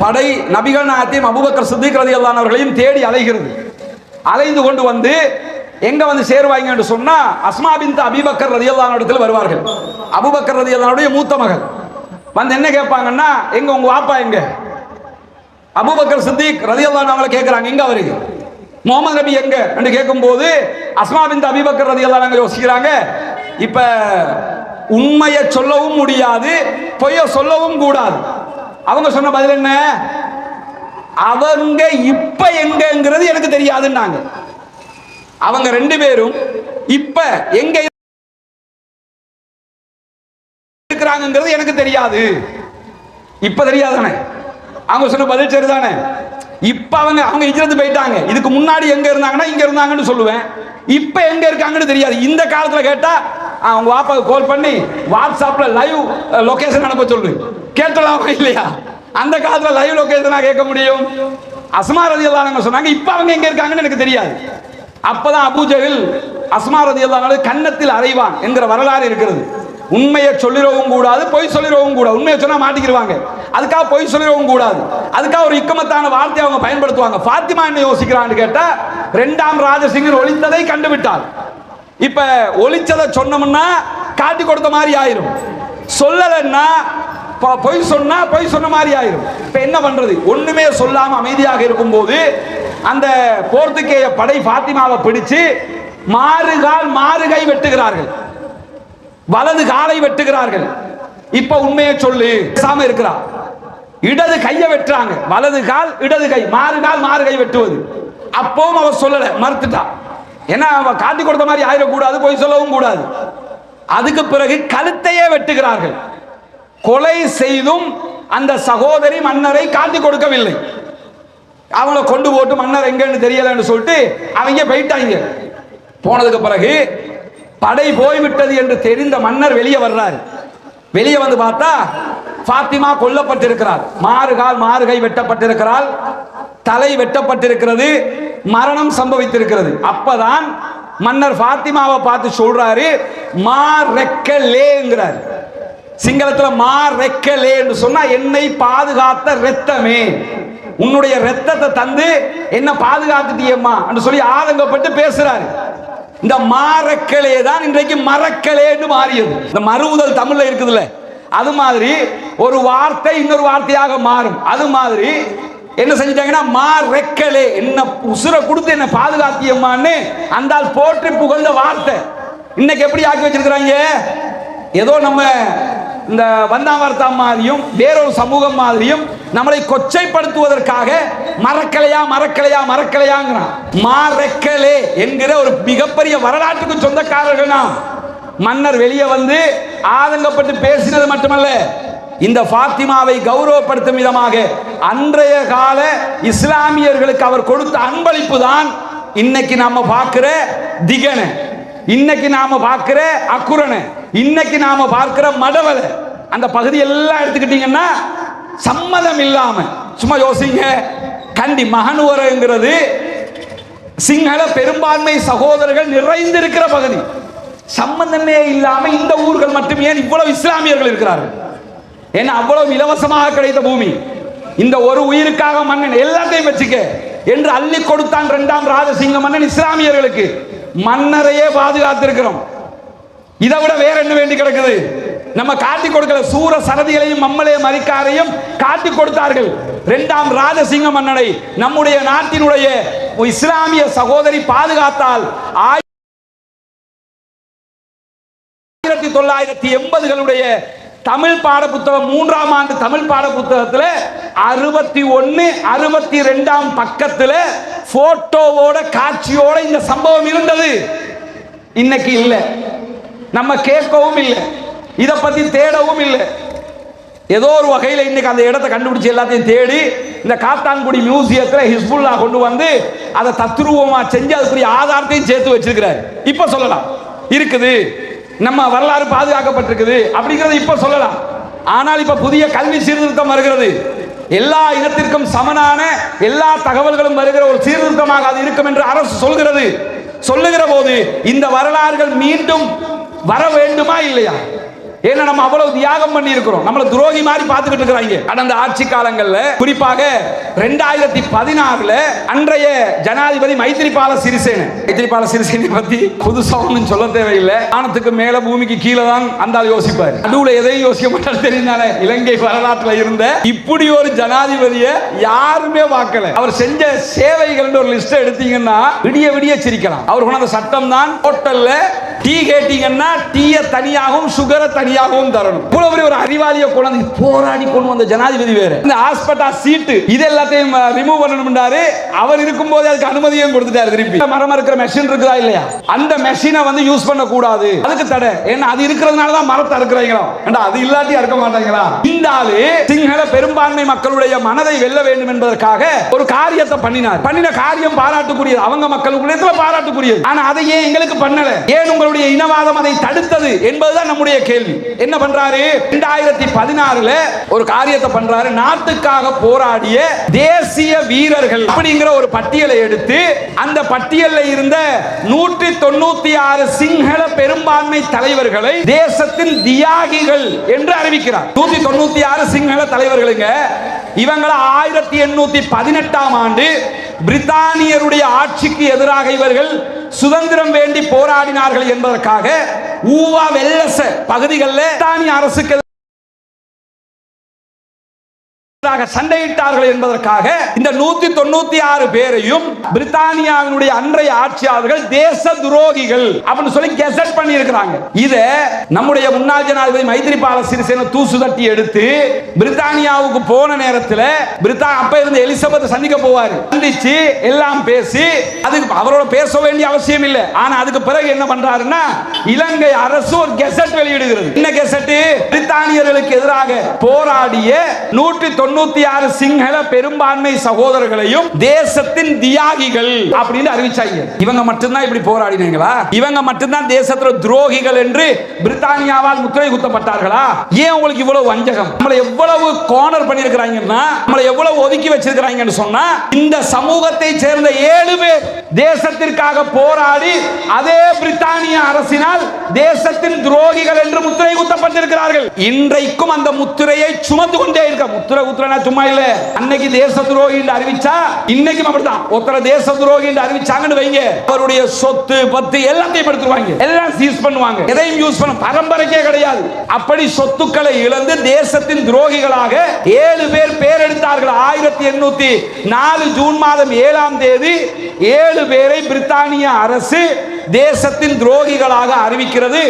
படை நபிகள் நாயகம் அபூபக்கர் சித்திக் ரலியல்லாஹு அன்ஹு அவர்களையும் தேடி அலைகிறது. அலைந்து கொண்டு வந்து எங்க வந்து சேருவாங்க என்று சொன்னா, அஸ்மா பின்த் அபீபக்கர் ரலியல்லாஹு அன்ஹு இடத்துல வருவார்கள். அபூபக்கர் ரலியல்லாஹு அன்ஹுடைய மூத்த மகள் வந்து என்ன கேட்பாங்கன்னா, எங்க உங்க வாப்பா எங்க? அபூபக்கர் சித்திக் ரலியல்லாஹு அன்ஹு அவங்களை கேட்கிறாங்க, எங்க அவரு? முகமது நபி எங்க என்று கேட்கும்போது அஸ்மா பின்த் அபீபக்கர் ரலியல்லாஹு அன்ஹு யோசிக்கிறாங்க, இப்ப உண்மையை சொல்லவும் முடியாது, பொய்ய சொல்லவும் கூடாது. அவங்க சொன்ன பதில் என்ன? அவங்க இப்ப எங்கிறது எனக்கு தெரியாதுன்னாங்க. அவங்க ரெண்டு பேரும் இப்ப எங்க இருக்கிறாங்கிறது எனக்கு தெரியாது. இப்ப தெரியாதானே? அவங்க சொன்ன பதில் சரிதானே? இப்ப அவங்க ஹிஜ்ரத் போயிட்டாங்க. இதுக்கு முன்னாடி எங்க இருந்தாங்கன்னா இங்க இருந்தாங்கன்னு சொல்லுவேன். இப்ப எங்க இருக்காங்கன்னு தெரியாது. இந்த காலத்துல கேட்டா அவங்க வாப்பாவுக்கு கால் பண்ணி வாட்ஸ்அப்ல லைவ் லொகேஷன் அனுப்ப சொல்லு, கேட்டலாம் இல்லையா? அந்த காலத்துல லைவ் லொகேஷனா கேட்க முடியும்? அஸ்மா ரலியல்லாஹு அன்ஹா சொன்னாங்க, இப்ப அவங்க எங்க இருக்காங்கன்னு எனக்கு தெரியாது. அப்பதான் அபூஜஹல் அஸ்மா ரலியல்லாஹு அன்ஹா கன்னத்தில் அறைவான் என்கிற வரலாறு இருக்கிறது. உண்மையை சொல்லிடவும் கூடாது, பொய் சொல்லிடவும் கூடாது. உண்மையை சொன்னா மாட்டிக்கிடுவாங்க, அதுக்காக பொய் சொல்லிடவும் கூடாது. அதுக்காக ஒரு இக்கமத்தான வார்த்தையை அவங்க பயன்படுத்துவாங்க. பாத்திமா என்ன யோசிக்கிறான்னு கேட்டா, 2ஆம் ராஜசிங்கர் ஒளித்ததை கண்டுவிட்டால். இப்ப ஒளிச்சதை சொன்னோம்னா காட்டி கொடுத்த மாதிரி ஆயிரும், சொல்லலைன்னா பொய் சொன்னா பொய் சொன்ன மாதிரி ஆயிரும். இப்ப என்ன பண்றது? ஒண்ணுமே சொல்லாம அமைதியாக இருக்கும் போது அந்த போர்த்துகேய படை பாத்திமாவை பிடிச்சு மாறுகை வெட்டுகிறார்கள், வலது காலை வெட்டுகிறார்கள். இப்ப உண்மையை சொல்லு, பேசாம இருக்கிறார். இடது கையை வெட்டுறாங்க, வலது கால் இடது கை, மாறுகை வெட்டுவது. அப்பவும் அவ சொல்லல, மறுத்துட்டா. ஏன்னா அவ காட்டி கொடுத்த மாதிரி ஆயிடக்கூடாது, பொய் சொல்லவும் கூடாது. அதுக்கு பிறகு கழுத்தையே வெட்டுகிறார்கள். கொலை செய்தும் அந்த சகோதரி மன்னரை காட்டி கொடுக்கவில்லை. அவங்கள கொண்டு போட்டு மன்னர் எங்கன்னு தெரியலன்னு சொல்லிட்டு அவங்க போயிட்டாங்க. போனதுக்கு பிறகு படை போய்விட்டது என்று தெரிந்த மன்னர் வெளியே வர்றாரு. வெளியே வந்து பார்த்தா ஃபாத்திமா கொல்லப்பட்டிருக்கிறார். மாறுகை வெட்டப்பட்டிருக்கிறாள், தலை வெட்டப்பட்டிருக்கிறது, மரணம் சம்பவித்திருக்கிறது. அப்பதான் மன்னர் ஃபாத்திமாவை பார்த்து சொல்றாரு, மா ரெக்கலேங்கிறார். சிங்களத்துல மா ரெக்கலே என்று சொன்னா என்னை பாதுகாத்த இரத்தமே, உன்னுடைய இரத்தத்தை தந்து என்ன பாதுகாத்துட்டியம்மா என்று சொல்லி ஆதங்கப்பட்டு பேசுறாரு. இந்த மாரக்கலே தான் இன்றைக்கு மரக்கலே என்று மாறியது. இந்த மறுவுதல் தமிழ்ல இருக்குதுல்ல, அது மாதிரி ஒரு வார்த்தை இன்னொரு வார்த்தையாக மாறும். அது மாதிரி என்ன செஞ்சிட்டாங்கன்னா மாரக்கலே, என்ன உசுரை கொடுத்து என்ன பாதுகாத்தியம்மான்னு அந்த போற்றி புகழ்ந்த வார்த்தை இன்னைக்கு எப்படி ஆக்கி வச்சிருக்கிறாங்க. ஏதோ நம்ம இந்த வந்தாமர்த்தா மாதிரியும் வேறொரு சமூகம் மாதிரியும் நம்மளை கொச்சைப்படுத்துவதற்காக மறக்கலையா மறக்கலையா மறக்கலையாங்கிறான். மாரக்கலே என்கிற ஒரு மிகப்பெரிய வரலாற்றுக்கு சொந்தக்காரர்கள் நாம். மன்னர் வெளியே வந்து ஆதங்கப்பட்டு பேசினது மட்டுமல்ல, இந்த ஃபாத்திமாவை கௌரவப்படுத்தும் விதமாக அன்றைய கால இஸ்லாமியர்களுக்கு அவர் கொடுத்த அன்பளிப்பு தான் இன்னைக்கு நாம பார்க்கிற திகன, இன்னைக்கு நாம பார்க்கிற அக்குரண, இன்னைக்கு நாம பார்க்கிற மடவல. அந்த பகுதி எல்லாம் எடுத்துக்கிட்டீங்கன்னா சம்மதம் இல்லாம, சும்மா யோசிங்க, கண்டி மகனுவரங்கிறது சிங்கள பெரும்பான்மை சகோதரர்கள் நிறைந்திருக்கிற பகுதி. சம்பந்தமே இல்லாம இந்த ஊர்கள் மட்டும் ஏன் இவ்வளவு இஸ்லாமியர்கள் இருக்கிறார்கள்? ஏன்னா அவ்வளவு இலவசமாக கிடைத்த பூமி. இந்த ஒரு உயிருக்காக மன்னன் எல்லாத்தையும் வச்சுக்க என்று அள்ளி கொடுத்தான் இரண்டாம் ராஜசிங்க மன்னன் இஸ்லாமியர்களுக்கு. மன்னரையே பாதுகாத்திருக்கிறோம். இதை விட வேற என்ன வேண்டி கிடக்குது? நம்ம காட்டி கொடுக்கல, சூர சரதிகளையும் மம்மளைய மரிக்காரையும் காட்டி கொடுத்தார்கள். இரண்டாம் ராஜசிங்க மன்னனை நம்முடைய நாட்டினுடைய இஸ்லாமிய சகோதரி பாதுகாத்தால் 1980களுடைய தமிழ் பாட புத்தகம் 3ஆம் ஆண்டு தமிழ் பாட புத்தகத்தில் 61, 62ஆம் பக்கத்தில் போட்டோவோட காட்சியோட இந்த சம்பவம் இருந்தது. இன்னைக்கு இல்லை, நம்ம கேட்கவும் இல்லை, இதை பத்தி தேடவும் இல்லை. ஏதோ ஒரு வகையில் இன்னைக்கு அந்த இடத்தை கண்டுபிடிச்சு எல்லாத்தையும் தேடி இந்த காத்தான்குடி மியூசியத்தில் ஹிஸ்புல்லா கொண்டு வந்து அதை தத்ரூபமா செஞ்சு அதுக்குரிய ஆதாரத்தையும் சேர்த்து வச்சிருக்கிறார். இப்ப சொல்லலாம் இருக்குது, நம்ம வரலாறு பாதுகாக்கப்பட்டிருக்குது அப்படிங்கிறது இப்ப சொல்லலாம். ஆனால் இப்ப புதிய கல்வி சீர்திருத்தம் வருகிறது. எல்லா இனத்திற்கும் சமனான எல்லா தகவல்களும் வருகிற ஒரு சீர்திருத்தமாக அது இருக்கும் என்று அரசு சொல்கிறது. சொல்லுகிற போது இந்த வரலாறுகள் மீண்டும் வர வேண்டுமா இல்லையா? ஏன்னா நம்ம அவ்வளவு தியாகம் பண்ணி இருக்கிறோம், நம்மள துரோகி மாதிரி பார்த்துக்கிட்டு இருக்கிறாங்க. கடந்த ஆட்சி காலங்கள்ல குறிப்பாக 2016ல அன்றைய ஜனாதிபதி மைத்ரிபால சிறிசேன பத்தி புதுசா ஒன்றும் சொல்ல தேவையில்லை. வானத்துக்கு மேல பூமிக்கு கீழே தான் அந்த யோசிப்பார், நடுவுல எதையும் யோசிக்க மாட்டார். தெரிந்தானே இலங்கை வரலாற்றுல இருந்த இப்படி ஒரு ஜனாதிபதியை யாருமே பார்க்கல. அவர் செஞ்ச சேவைகள் ஒரு லிஸ்ட் எடுத்தீங்கன்னா விடிய விடிய சிரிக்கலாம். அவர் கொண்ட சட்டம் தான் ஹோட்டல்ல டீ கேட்டீங்கன்னா டீயை தனியாகவும் சுகரை தனியாகவும் தரணும். இவ்வளவு ஒரு அறிவாளிய கொண்டு போராடி கொண்டு வந்த ஜனாதிபதி வேற. இந்த ஹாஸ்பிட்டல் சீட்டு இது எல்லாத்தையும் ரிமூவ் பண்ணணும்ன்றாரு. அவர் இருக்கும் போது அதுக்கு அனுமதியும் கொடுத்துட்டாரு. திருப்பி மரம் இருக்கிற மெஷின் இருக்குதா இல்லையா, அந்த மெஷினை வந்து யூஸ் பண்ண கூடாது, அதுக்கு தடை. ஏன்னா அது இருக்கிறதுனால தான் மரத்தை அறுக்குறீங்களா, அது இல்லாட்டி அறுக்க மாட்டாங்களா? இந்த ஆளு சிங்கள பெரும்பான்மை மக்களுடைய மனதை வெல்ல வேண்டும் என்பதற்காக ஒரு காரியத்தை பண்ணின காரியம் பாராட்டுக்குரியது, அவங்க மக்களுக்குள்ள பாராட்டுக்குரியது. ஆனா அதை ஏன் எங்களுக்கு பண்ணல, ஏன் உங்களுடைய இனவாதம் அதை தடுத்தது என்பதுதான் நம்முடைய கேள்வி. என்ன பண்றாரு? 2016ல ஒரு காரியத்தை பண்றாரு. நாட்டுக்காக போராடிய தேசிய வீரர்கள் அப்படிங்கிற ஒரு பட்டியலை எடுத்து அந்த பட்டியலில் இருந்த 196 சிங்கள பெரும்பான்மை தலைவர்களை தேசத்தின் தியாகிகள் என்று அறிவிக்கிறார். 196 சிங்கள தலைவர்களுங்க. இவங்களை 1818ஆம் ஆண்டு பிரித்தானியருடைய ஆட்சிக்கு எதிராக இவர்கள் சுதந்திரம் வேண்டி போராடினார்கள் என்பதற்காக ஊவா வெல்லச பகுதிகளில் பிரித்தானிய அரசுக்கு சண்டையிட்டார்கள் என்பதற்காக இந்த 196 பேரையும் பிரித்தானியாவினுடைய அன்றைய ஆட்சியாளர்கள் தேச துரோகிகள் அப்படின்னு சொல்லி கெசட் பண்ணி இருக்கிறாங்க. இத நம்முடைய முன்னாள் ஜனாதிபதி மைத்ரிபால சிறிசேன தூசு தட்டி எடுத்து பிரித்தானியாவுக்கு போன நேரத்தில் அப்ப இருந்த எலிசபெத் சந்திக்க போவார். சந்திச்சு எல்லாம் பேசி அதுக்கு அவரோட பேச வேண்டிய அவசியம் இல்லை. ஆனா அதுக்கு பிறகு என்ன பண்றாருன்னா இலங்கை அரசு ஒரு கெசட் வெளியிடுகிறது. என்ன கெசட்? பிரித்தானியர்களுக்கு எதிராக போராடிய 196 96 சிங்கள பெரும்பான்மை சகோதரர்களையும் தேசத்தின் தியாகிகள் அப்படின்னு அறிவிச்சாங்க. இவங்க மட்டும்தான் இப்படி போராடினீங்களா? இவங்க மட்டும்தான் தேசத்துல துரோகிகள் என்று பிரித்தானியாவால் முத்திரை குத்தப்பட்டார்களா? ஏன் உங்களுக்கு இவ்வளவு வஞ்சகம்? நம்மளை எவ்வளவு கார்னர் பண்ணிருக்கிறாங்கன்னா, நம்மளை எவ்வளவு ஒதுக்கி வச்சிருக்கிறாங்கன்னு சொன்னா, இந்த சமூகத்தை சேர்ந்த 7 பேர் தேசத்திற்காக போராடி அதே பிரித்தானிய அரசினால் தேசத்தின் துரோகிகள் என்று முத்திரை குத்தப்பட்டிருக்கிறார்கள். இன்றைக்கும் அந்த முத்திரையை சுமந்து கொண்டே இருக்க. முத்திரை குத்துறனா சும்மா இல்ல. அன்னைக்கு தேச துரோகி என்று அறிவிச்சா இன்னைக்கும் அப்படிதான். ஒருத்தர தேச துரோகி என்று அறிவிச்சாங்கன்னு வைங்க, அவருடைய சொத்து பத்து எல்லாத்தையும் எடுத்துருவாங்க, எல்லாம் சீஸ் பண்ணுவாங்க, எதையும் யூஸ் பண்ண பரம்பரைக்கே கிடையாது. அப்படி சொத்துக்களை இழந்து தேசத்தின் துரோகிகளாக 7 பேர் பேர் எடுத்தார்கள். 1804 ஜூன் மாதம் 7ஆம் தேதி 7 பேரை பிரித்தானிய அரசு தேசத்தின் துரோகிகளாக அறிவிக்கிறது.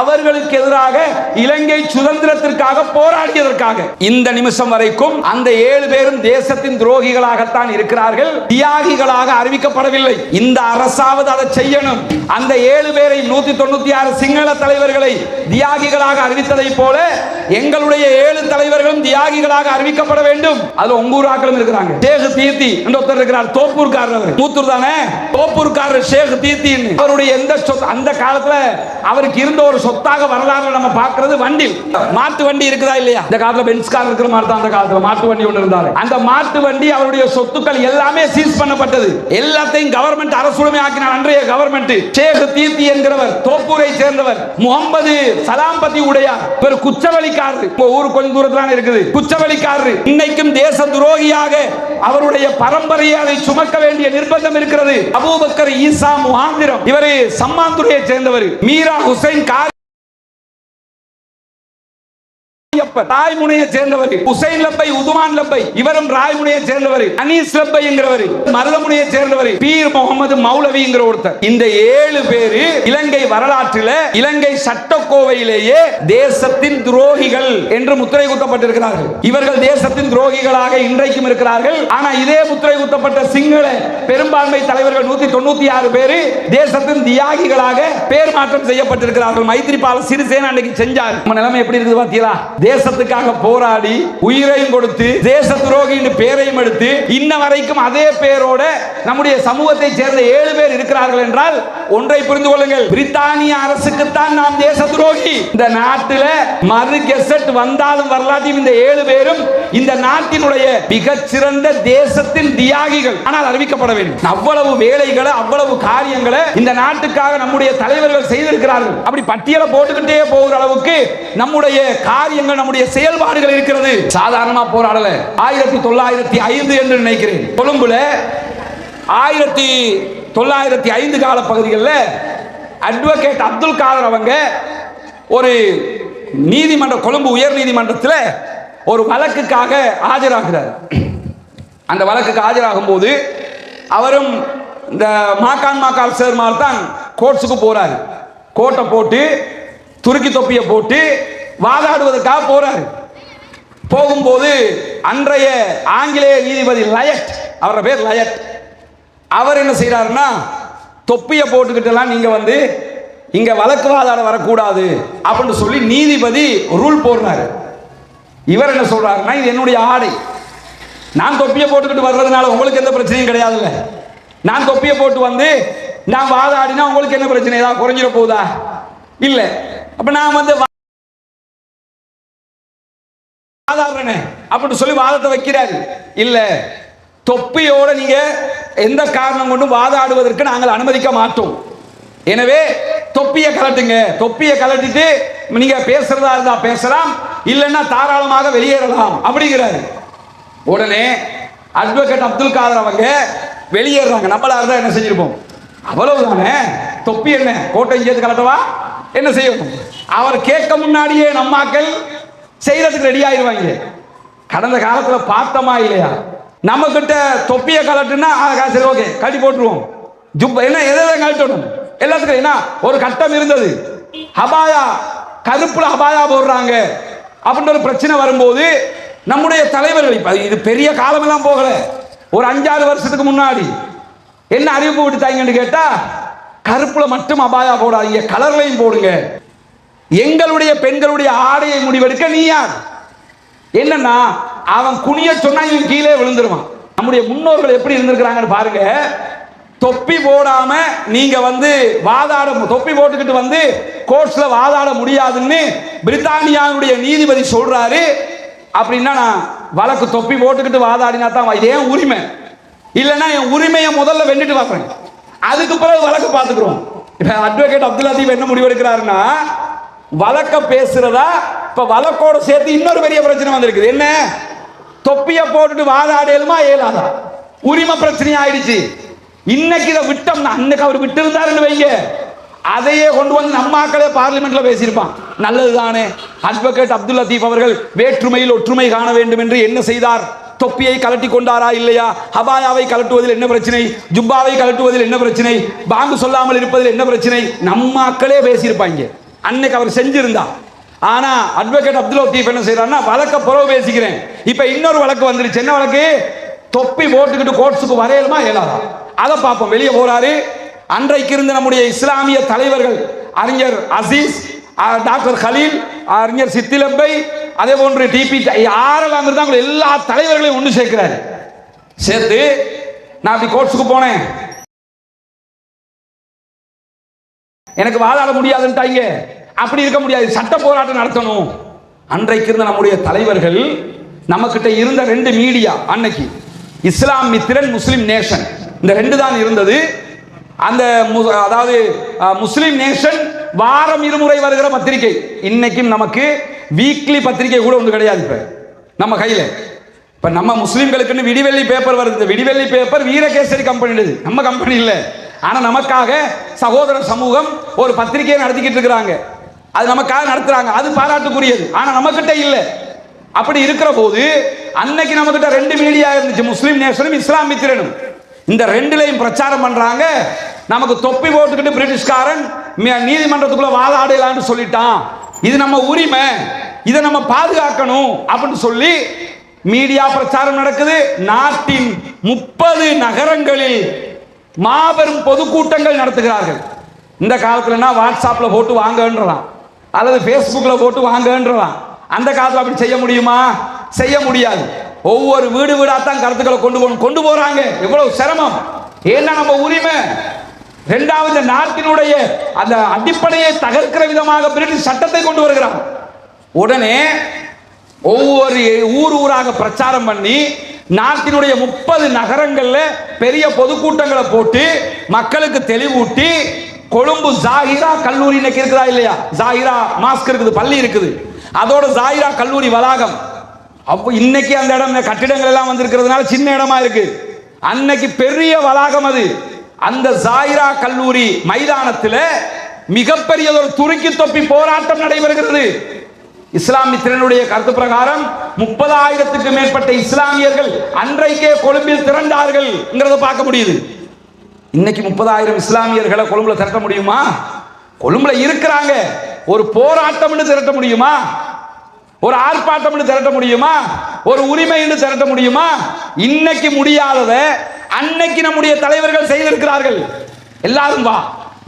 அவர்களுக்கு எதிராக இலங்கை சுதந்திரத்திற்காக போராடியதற்காக. இந்த நிமிஷம் வரைக்கும் அந்த 7 பேரும் தேசத்தின் துரோகிகளாகத்தான் இருக்கிறார்கள், தியாகிகளாக அறிவிக்கப்படவில்லை. இந்த அரசாவது அதை செய்யணும். அந்த 7 பேரை 196 சிங்கள தலைவர்களை தியாகிகளாக அறிவித்ததை போல எங்களுடைய 7 தலைவர்களும் தியாகிகளாக அறிவிக்கப்பட வேண்டும். அது உங்கூர் ஆக்களும் இருக்கிறாங்க. ஷேக் தீர்த்தி என்ற ஒருத்தர் இருக்கிறார், தோப்பூர்காரர், மூத்தூர் தானே, தோப்பூர்காரர் ஷேக் தீர்த்தி. அவருடைய எந்த சொத்து அந்த காலத்துல அவருக்கு இருந்த ஒரு சொத்தாக வரலாறு நம்ம பார்க்கிறது வண்டி, மாட்டு வண்டி இருக்குதா இல்லையா? இந்த காலத்துல பென்ஸ் கார் இருக்கிற மாதிரி தான் அந்த காலத்துல மாட்டு வண்டி ஒன்று இருந்தாரு. அந்த மாட்டு வண்டி அவருடைய சொத்துக்கள் எல்லாமே சீஸ் பண்ணப்பட்டது. எல்லாத்தையும் கவர்மெண்ட் அரசுரிமை ஆக்கினார் அன்றைய கவர்மெண்ட். ஷேக் தீர்த்தி என்கிறவர் தோப்பூரை சேர்ந்தவர். முகமது சலாம்பதி உடையார், இவர் குச்சவெளிக்காரர். ஊரு கொஞ்சம் தூரத்துல இருக்குது, குச்சவெளிக்காரர். இன்னைக்கும் தேச துரோகியாக அவருடைய பரம்பரையை அதை சுமக்க வேண்டிய நிர்பந்தம் இருக்கிறது. அபூபக்கர் ஈசா முஹாந்திரம், இவர் சம்மாந்துறையை சேர்ந்தவர். மீரா ஹுசைன் ராய்முனையை சேர்ந்தவர். ஹுசைன் லப்பை, உதுமான் லப்பை, இவரும் ராய்முனையை சேர்ந்தவர். அனீஸ் லப்பை என்கிறவர் மருதமுனையை சேர்ந்தவர். பீர் முகமது மௌலவி என்கிற ஒருத்தர். இந்த 7 பேர் இலங்கை வரலாற்றில் இலங்கை சட்டக்கோவையிலேயே தேசத்தின் துரோகிகள் என்று முத்திரை குத்தப்பட்டிருக்கிறார்கள். இவர்கள் தேசத்தின் துரோகிகளாக இன்றைக்கும் இருக்கிறார்கள். ஆனா இதே முத்திரை குத்தப்பட்ட சிங்கள பெரும்பான்மை தலைவர்கள் 196 பேர் தேசத்தின் தியாகிகளாக பேர் மாற்றம் செய்யப்பட்டிருக்கிறார்கள். மைத்ரிபால சிறிசேன அன்னைக்கு செஞ்சார். நம்ம நிலைமை எப்படி இருக்குது பாத்தீங்களா? தேசத்துக்காக போராடி உயிரையும் கொடுத்து தேச துரோகி என்று பெயரையும் எடுத்து இன்ன வரைக்கும் அதே பெயரோட நம்முடைய சமூகத்தை சேர்ந்த 7 பேர் இருக்கிறார்கள் என்றால் ஒன்றை புரிந்து கொள்ளுங்கள், பிரித்தானிய அரசுக்குத்தான் நாம் தேச துரோகி. இந்த நாட்டில் மறு கெசட் வந்தாலும் வரலாற்றையும் இந்த 7 பேரும் இந்த நாட்டினுடைய மிகச்சிறந்த தேசத்தின் தியாகிகள். ஆனால் அறிவிக்கப்பட வேண்டும். அவ்வளவு வேலைகளை, அவ்வளவு காரியங்களை இந்த நாட்டுக்காக நம்முடைய தலைவர்கள் செய்திருக்கிறார்கள். அப்படி பட்டியலை போட்டுக்கிட்டே போகிற அளவுக்கு நம்முடைய காரியங்கள், நம்முடைய செயல்பாடுகள் இருக்கிறது. சாதாரணமா போராடல. 1905 என்று நினைக்கிறேன், கொழும்புல 1905 கால பகுதிகளில் அட்வொகேட் அப்துல் காதர் அவங்க ஒரு நீதிமன்ற, கொழும்பு உயர் நீதிமன்றத்தில் ஒரு வழக்குக்காக ஆஜராகிறார். அந்த வழக்குக்கு ஆஜராகும் போது அவரும் இந்த மாக்கால் சேர்மார் தான் கோர்ட்ஸுக்கு போறாரு. கோட்டை போட்டு துருக்கி தொப்பியை போட்டு வாதாடுவதற்காக போறாரு. போகும்போது அன்றைய ஆங்கிலேய நீதிபதி லயட், அவரோட பேர் லயட், அவர் என்ன செய்யறாருன்னா, தொப்பியை போட்டுக்கிட்டெல்லாம் நீங்க வந்து இங்க வழக்கு வாதாட வரக்கூடாது அப்படின்னு சொல்லி நீதிபதி ரூல் போடுறாரு. இவர் என்ன சொல்றாருன்னா, இது என்னுடைய ஆடை, நான் தொப்பியை போட்டுக்கிட்டு வர்றதுனால உங்களுக்கு எந்த பிரச்சனையும் கிடையாதுல்ல. நான் தொப்பியை போட்டு வந்து நான் வாதாடினா உங்களுக்கு என்ன பிரச்சனை, ஏதாவது குறைஞ்சிட போகுதா? இல்ல. அப்ப நான் வந்து அப்படின்னு சொல்லி வாதத்தை வைக்கிறாரு. இல்ல, தொப்பியோட நீங்க எந்த காரணம் கொண்டும் வாதாடுவதற்கு நாங்கள் அனுமதிக்க மாட்டோம். எனவே தொப்பியை கலட்டுங்க, தொப்பியை கலட்டிட்டு நீங்க பேசுறதா இருந்தா பேசலாம், இல்லைன்னா தாராளமாக வெளியேறலாம் அப்படிங்கிறாரு. உடனே அட்வொகேட் அப்துல் காதர் அவங்க வெளியேறாங்க. நம்மளா இருந்தா என்ன செஞ்சிருப்போம்? அவ்வளவுதானே, தொப்பி என்ன கோட்டை சேர்த்து கலட்டவா, என்ன செய்யணும்? அவர் கேட்க முன்னாடியே நம்மாக்கள் செய்யறதுக்கு ரெடி ஆயிடுவாங்க. கடந்த காலத்துல பார்த்தமா இல்லையா, நம்ம கிட்ட தொப்பியை கலட்டுனா சரி ஓகே கட்டி போட்டுருவோம். என்ன எதை கழட்டணும், எல்லாத்துக்கும் என்ன ஒரு கட்டம் இருந்தது. ஹபாயா, கருப்புல ஹபாயா போடுறாங்க அப்படின்ற ஒரு பிரச்சனை வரும்போது நம்முடைய தலைவர்கள், இது பெரிய காலமெல்லாம் போகல, ஒரு 5-6 வருஷத்துக்கு முன்னாடி என்ன அறிவிப்பு விட்டுட்டாங்கன்னு கேட்டா, கருப்புல மட்டும் அபாயா போடாதீங்க, கலர்லையும் போடுங்க. எங்களுடைய பெண்களுடைய ஆடையை முடிவெடுக்க நீ யார்? என்னன்னா அவன் குனிய சொன்னா இவன் கீழே விழுந்துருவான். நம்முடைய முன்னோர்கள் எப்படி இருந்திருக்கிறாங்கன்னு பாருங்க. தொப்பி போடாம நீங்க வாதாட, தொப்பி போட்டுக்கிட்டு கோர்ட்ஸ்ல வாதாட முடியாதுன்னு பிரித்தானியாவுடைய நீதிபதி சொல்றாரு. அப்படின்னா நான் வழக்கு தொப்பி போட்டுக்கிட்டு வாதாடினா தான் இது ஏன் உரிமை, இல்லைன்னா என் உரிமையை முதல்ல வெண்டிட்டு பார்ப்பேன், அதுக்கு பிறகு வழக்கு பார்த்துக்கிறோம். இப்ப அட்வொகேட் அப்துல் லத்தீப் என்ன முடிவெடுக்கிறாருன்னா, வழக்க பேசுறதா இப்ப வழக்கோட சேர்த்து இன்னொரு பெரிய பிரச்சனை வந்திருக்குது. என்ன, தொப்பிய போட்டுட்டு வாதாடலுமா இயலாதா, உரிமை பிரச்சனை ஆயிடுச்சு. இன்னைக்கு இதை விட்டோம்னா, அன்னைக்கு அவர் விட்டு இருந்தாருன்னு வைங்க, அதையே கொண்டு நம்ம ஆக்களே பார்லிமெண்ட்ல பேசியிருப்பான். நல்லதுதானே. அட்வொகேட் அப்துல் லத்தீப் அவர்கள் வேற்றுமையில் ஒற்றுமை காண வேண்டும் என்று என்ன செய்தார்? தொப்பியை கலட்டி கொண்டாரா இல்லையா? ஹபாயாவை கலட்டுவதில் என்ன பிரச்சனை? ஜுப்பாவை கலட்டுவதில் என்ன பிரச்சனை? பாங்கு சொல்லாமல் இருப்பதில் என்ன பிரச்சனை? நம்ம ஆக்களே பேசியிருப்பாங்க அன்னைக்கு அவர் செஞ்சிருந்தா. ஆனா அட்வொகேட் அப்துல் லத்தீப் என்ன செய்யறாருன்னா, வழக்க புறவு பேசிக்கிறேன். இப்ப இன்னொரு வழக்கு வந்துருச்சு. என்ன வழக்கு? தொப்பி போட்டுக்கிட்டு கோர்ட்ஸுக்கு வரையலுமா இயலாதா, அதை பார்ப்போம். வெளியே போறாரு. அன்றைக்கு இருந்த நம்முடைய இஸ்லாமிய தலைவர்கள் அறிஞர் அசீஸ், டாக்டர் கலீல், அறிஞர் சித்திலப்பை, அதே போன்று டிபி, யாரெல்லாம் இருந்தாங்க எல்லா தலைவர்களையும் ஒன்று சேர்க்கிறாரு. சேர்த்து நான் அப்படி கோர்ட்ஸுக்கு போனேன், எனக்கு வாதாட முடியாதுன்ட்டாங்க. அப்படி இருக்க முடியாது, சட்ட போராட்டம் நடத்தணும். அன்றைக்கு இருந்த நம்முடைய தலைவர்கள், நம்ம கிட்ட இருந்த ரெண்டு மீடியா அன்னைக்கு, இஸ்லாம் மித்திரன், முஸ்லிம் நேஷன், இந்த ரெண்டு தான் இருந்தது. அந்த அதாவது முஸ்லிம் நேஷன் வாரம் இருமுறை வருகிற பத்திரிகை. இன்னைக்கும் நமக்கு வீக்லி பத்திரிகை கூட ஒன்று கிடையாது இப்ப நம்ம கையில. இப்ப நம்ம முஸ்லிம்களுக்குன்னு விடிவெள்ளி பேப்பர் வருது. விடிவெள்ளி பேப்பர் வீரகேசரி கம்பெனி, நம்ம கம்பெனி இல்லை. ஆனா நமக்காக சகோதர சமூகம் ஒரு பத்திரிகையை நடத்திக்கிட்டு இருக்கிறாங்க. அது நமக்காக நடத்துறாங்க, அது பாராட்டுக்குரியது. ஆனா நம்ம கிட்ட இல்லை. அப்படி இருக்கிற போது அன்னைக்கு நம்ம கிட்ட ரெண்டு மீடியா இருந்துச்சு, முஸ்லிம் நேஷனும் இஸ்லாம் மித்திரனும். இந்த ரெண்டுலையும் பிரச்சாரம் பண்றாங்க, நமக்கு தொப்பி போட்டுக்கிட்டு பிரிட்டிஷ்காரன் நீதிமன்றத்துக்குள்ள வாதாடலான்னு சொல்லிட்டான், இது நம்ம உரிமை, இதை நம்ம பாதுகாக்கணும் அப்படின்னு சொல்லி மீடியா பிரச்சாரம் நடக்குது. நாட்டின் 30 நகரங்களில் மாபெரும் பொதுக்கூட்டங்கள் நடத்துகிறார்கள். இந்த காலத்துல வாட்ஸ்அப்ல போட்டு வாங்கன்றான், அல்லது பேஸ்புக்ல போட்டு வாங்கன்றான். அந்த காலத்துல அப்படி செய்ய முடியுமா? செய்ய முடியாது. ஒவ்வொரு வீடு வீடாத்தான் கருத்துக்களை கொண்டு போறாங்க. எவ்வளவு சிரமம்! ஏன்னா நம்ம உரிமை. இரண்டாவது, நாட்டினுடைய அந்த அடிப்படையை தகர்க்கிற விதமாக பிரிட்டிஷ் சட்டத்தை கொண்டு வருகிறான். உடனே ஒவ்வொரு ஊராக பிரச்சாரம் பண்ணி நாட்டினுடைய 30 நகரங்கள்ல பெரிய பொதுக்கூட்டங்களை போட்டு மக்களுக்கு தெளிவூட்டி, கொழும்பு ஜாகிரா கல்லூரி இன்னைக்கு இருக்குதா இல்லையா? ஜாகிரா மாஸ்க் இருக்குது, பள்ளி இருக்குது, அதோட ஜாகிரா கல்லூரி வளாகம். அப்போ இன்னைக்கு அந்த இடம் கட்டிடங்கள் எல்லாம் வந்திருக்கிறதுனால சின்ன இடமா இருக்கு. அன்னைக்கு பெரிய வளாகம் அது. அந்த ஜாகிரா கல்லூரி மைதானத்தில் மிகப்பெரிய ஒரு துருக்கி தொப்பி போராட்டம் நடைபெறுகிறது. இஸ்லாமியத்தினுடைய கருத்து பிரகாரம் 30,000க்கு மேற்பட்ட இஸ்லாமியர்கள் அன்றைக்கே கொழும்பில் திரண்டார்கள் பார்க்க முடியுது. இன்னைக்கு 30,000 இஸ்லாமியர்களை கொழும்புல திரட்ட முடியுமா? கொழும்புல இருக்கிறாங்க. ஒரு போராட்டம் திரட்ட முடியுமா? ஒரு ஆர்ப்பாட்டம் திரட்ட முடியுமா? ஒரு உரிமை திரட்ட முடியுமா? இன்னைக்கு முடியாதத அன்னைக்கு நம்முடைய தலைவர்கள் செய்திருக்கிறார்கள். எல்லாரும் வா,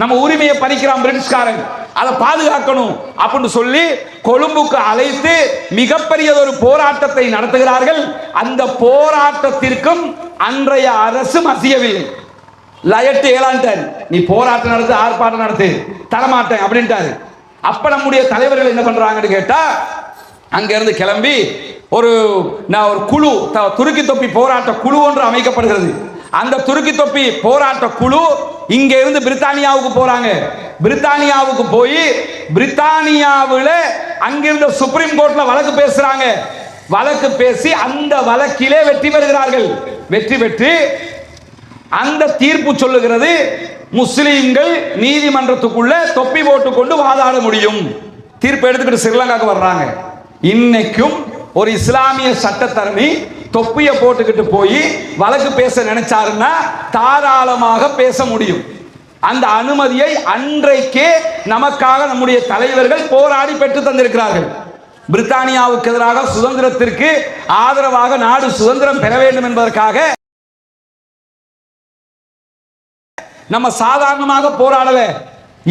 நம்ம உரிமையை பறிக்கிறான் பிரிட்டிஷ்காரன், அதை பாதுகாக்கணும் அப்படின்னு சொல்லி கொழும்புக்கு அழைத்து மிகப்பெரிய ஒரு போராட்டத்தை நடத்துகிறார்கள். அந்த போராட்டத்திற்கும் அன்றைய அரசு மசியவில்லை. லயட்டு ஏலாண்டார், நீ போராட்டம் நடத்து, ஆர்ப்பாட்டம் நடத்து, தரமாட்டேன் அப்படின்ட்டாரு. அப்ப நம்முடைய தலைவர்கள் என்ன பண்றாங்கன்னு கேட்டா, அங்க இருந்து கிளம்பி ஒரு குழு, துருக்கி தொப்பி போராட்ட குழு ஒன்று அமைக்கப்படுகிறது. அந்த துருக்கி தொப்பி போராட்ட குழு இங்க இருந்து பிரித்தானியாவுக்கு போறாங்க. பிரித்தானியாவுக்கு போய் பிரித்தானியாவில் அங்கிருந்த சுப்ரீம் கோர்ட்ல வழக்கு பேசுறாங்க. வழக்கு பேசி அந்த வழக்கிலே வெற்றி பெறுகிறார்கள். வெற்றி பெற்று அந்த தீர்ப்பு சொல்லுகிறது, முஸ்லிம்கள் நீதிமன்றத்துக்குள்ள தொப்பி போட்டுக் கொண்டு வாதாட முடியும். தீர்ப்பு எடுத்துக்கிட்டு ஸ்ரீலங்காவுக்கு வர்றாங்க. இன்னைக்கும் ஒரு இஸ்லாமிய சட்டத்தரணி தொப்பியை போட்டுக்கிட்டு போய் வழக்கு பேச நினைச்சாருன்னா தாராளமாக பேச முடியும். அந்த அனுமதியை அன்றைக்கே நமக்காக நம்முடைய தலைவர்கள் போராடி பெற்று தந்திருக்கிறார்கள். பிரித்தானியாவுக்கு எதிராக சுதந்திரத்திற்கு ஆதரவாக நாடு சுதந்திரம் பெற வேண்டும் என்பதற்காக நம்ம சாதாரணமாக போராடல.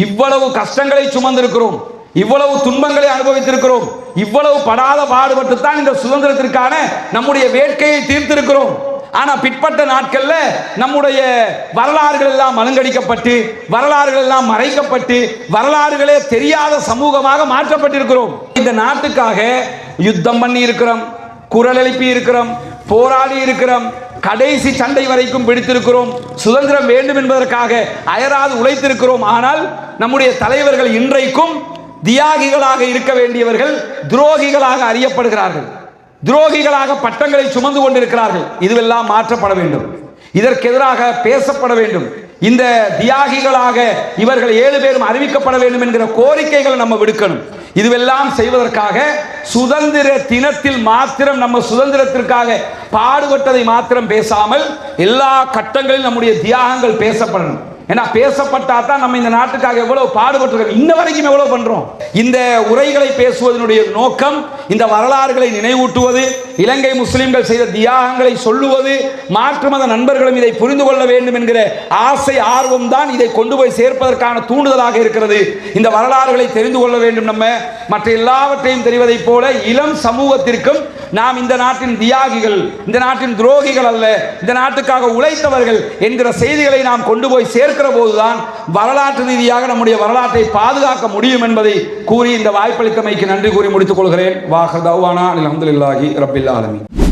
இவ்வளவு கஷ்டங்களை சுமந்திருக்கிறோம், இவ்வளவு துன்பங்களை அனுபவித்திருக்கிறோம், இவ்வளவு படாத பாடுபட்டு தான் இந்த சுதந்திரத்திற்கான நம்முடைய வேட்கையை தீர்த்திருக்கிறோம். ஆனா பிற்பட்ட நாட்கள்ல நம்முடைய வரலாறுகள் எல்லாம் மழுங்கடிக்கப்பட்டு, வரலாறுகள் எல்லாம் மறைக்கப்பட்டு, வரலாறுகளே தெரியாத சமூகமாக மாற்றப்பட்டிருக்கிறோம். இந்த நாட்டுக்காக யுத்தம் பண்ணி இருக்கிறோம், குரல் எழுப்பி இருக்கிறோம், போராடி இருக்கிறோம், கடைசி சண்டை வரைக்கும் பிடித்திருக்கிறோம், சுதந்திரம் வேண்டும் என்பதற்காக அயராது உழைத்திருக்கிறோம். ஆனால் நம்முடைய தலைவர்கள் இன்றைக்கும் தியாகிகளாக இருக்க வேண்டியவர்கள் துரோகிகளாக அறியப்படுகிறார்கள், துரோகிகளாக பட்டங்களை சுமந்து கொண்டிருக்கிறார்கள். இதுவெல்லாம் மாற்றப்பட வேண்டும், இதற்கு எதிராக பேசப்பட வேண்டும். இந்த தியாகிகளாக இவர்கள் 7 பேரும் அறிவிக்கப்பட வேண்டும் என்கிற கோரிக்கைகளை நம்ம விடுக்கணும். இதுவெல்லாம் செய்வதற்காக சுதந்திர தினத்தில் மாத்திரம் நம்ம சுதந்திரத்திற்காக பாடுபட்டதை மாத்திரம் பேசாமல் எல்லா கட்டங்களிலும் நம்முடைய தியாகங்கள் பேசப்படணும். ஏன்னா பேசப்பட்டா தான் நம்ம இந்த நாட்டுக்காக எவ்வளவு பாடுபட்டிருக்கோம், இன்ன வரைக்கும் எவ்வளவு பண்றோம். இந்த உரைகளை பேசுவதனுடைய நோக்கம் இந்த வரலாறுகளை நினைவூட்டுவது, இலங்கை முஸ்லிம்கள் செய்த தியாகங்களை சொல்லுவது, மாற்று மத நண்பர்களும் இதை புரிந்து கொள்ள வேண்டும் என்கிற ஆசை ஆர்வம் தான் இதை கொண்டு போய் சேர்ப்பதற்கான தூண்டுதலாக இருக்கிறது. இந்த வரலாறுகளை தெரிந்து கொள்ள வேண்டும். நம்ம மற்ற எல்லாவற்றையும் தெரிவதைப் போல இளம் சமூகத்திற்கும் நாம் இந்த நாட்டின் தியாகிகள், இந்த நாட்டின் துரோகிகள் அல்ல, இந்த நாட்டுக்காக உழைத்தவர்கள் என்கிற செய்திகளை நாம் கொண்டு போய் சேர்க்கிற போதுதான் வரலாற்று ரீதியாக நம்முடைய வரலாற்றை பாதுகாக்க முடியும் என்பதை கூறி இந்த வாய்ப்பளித்தமைக்கு நன்றி கூறி முடித்துக் கொள்கிறேன். வாஹர் தௌவானா அல்ஹம்துலில்லாஹி ரப்பில் ஆலமீன்.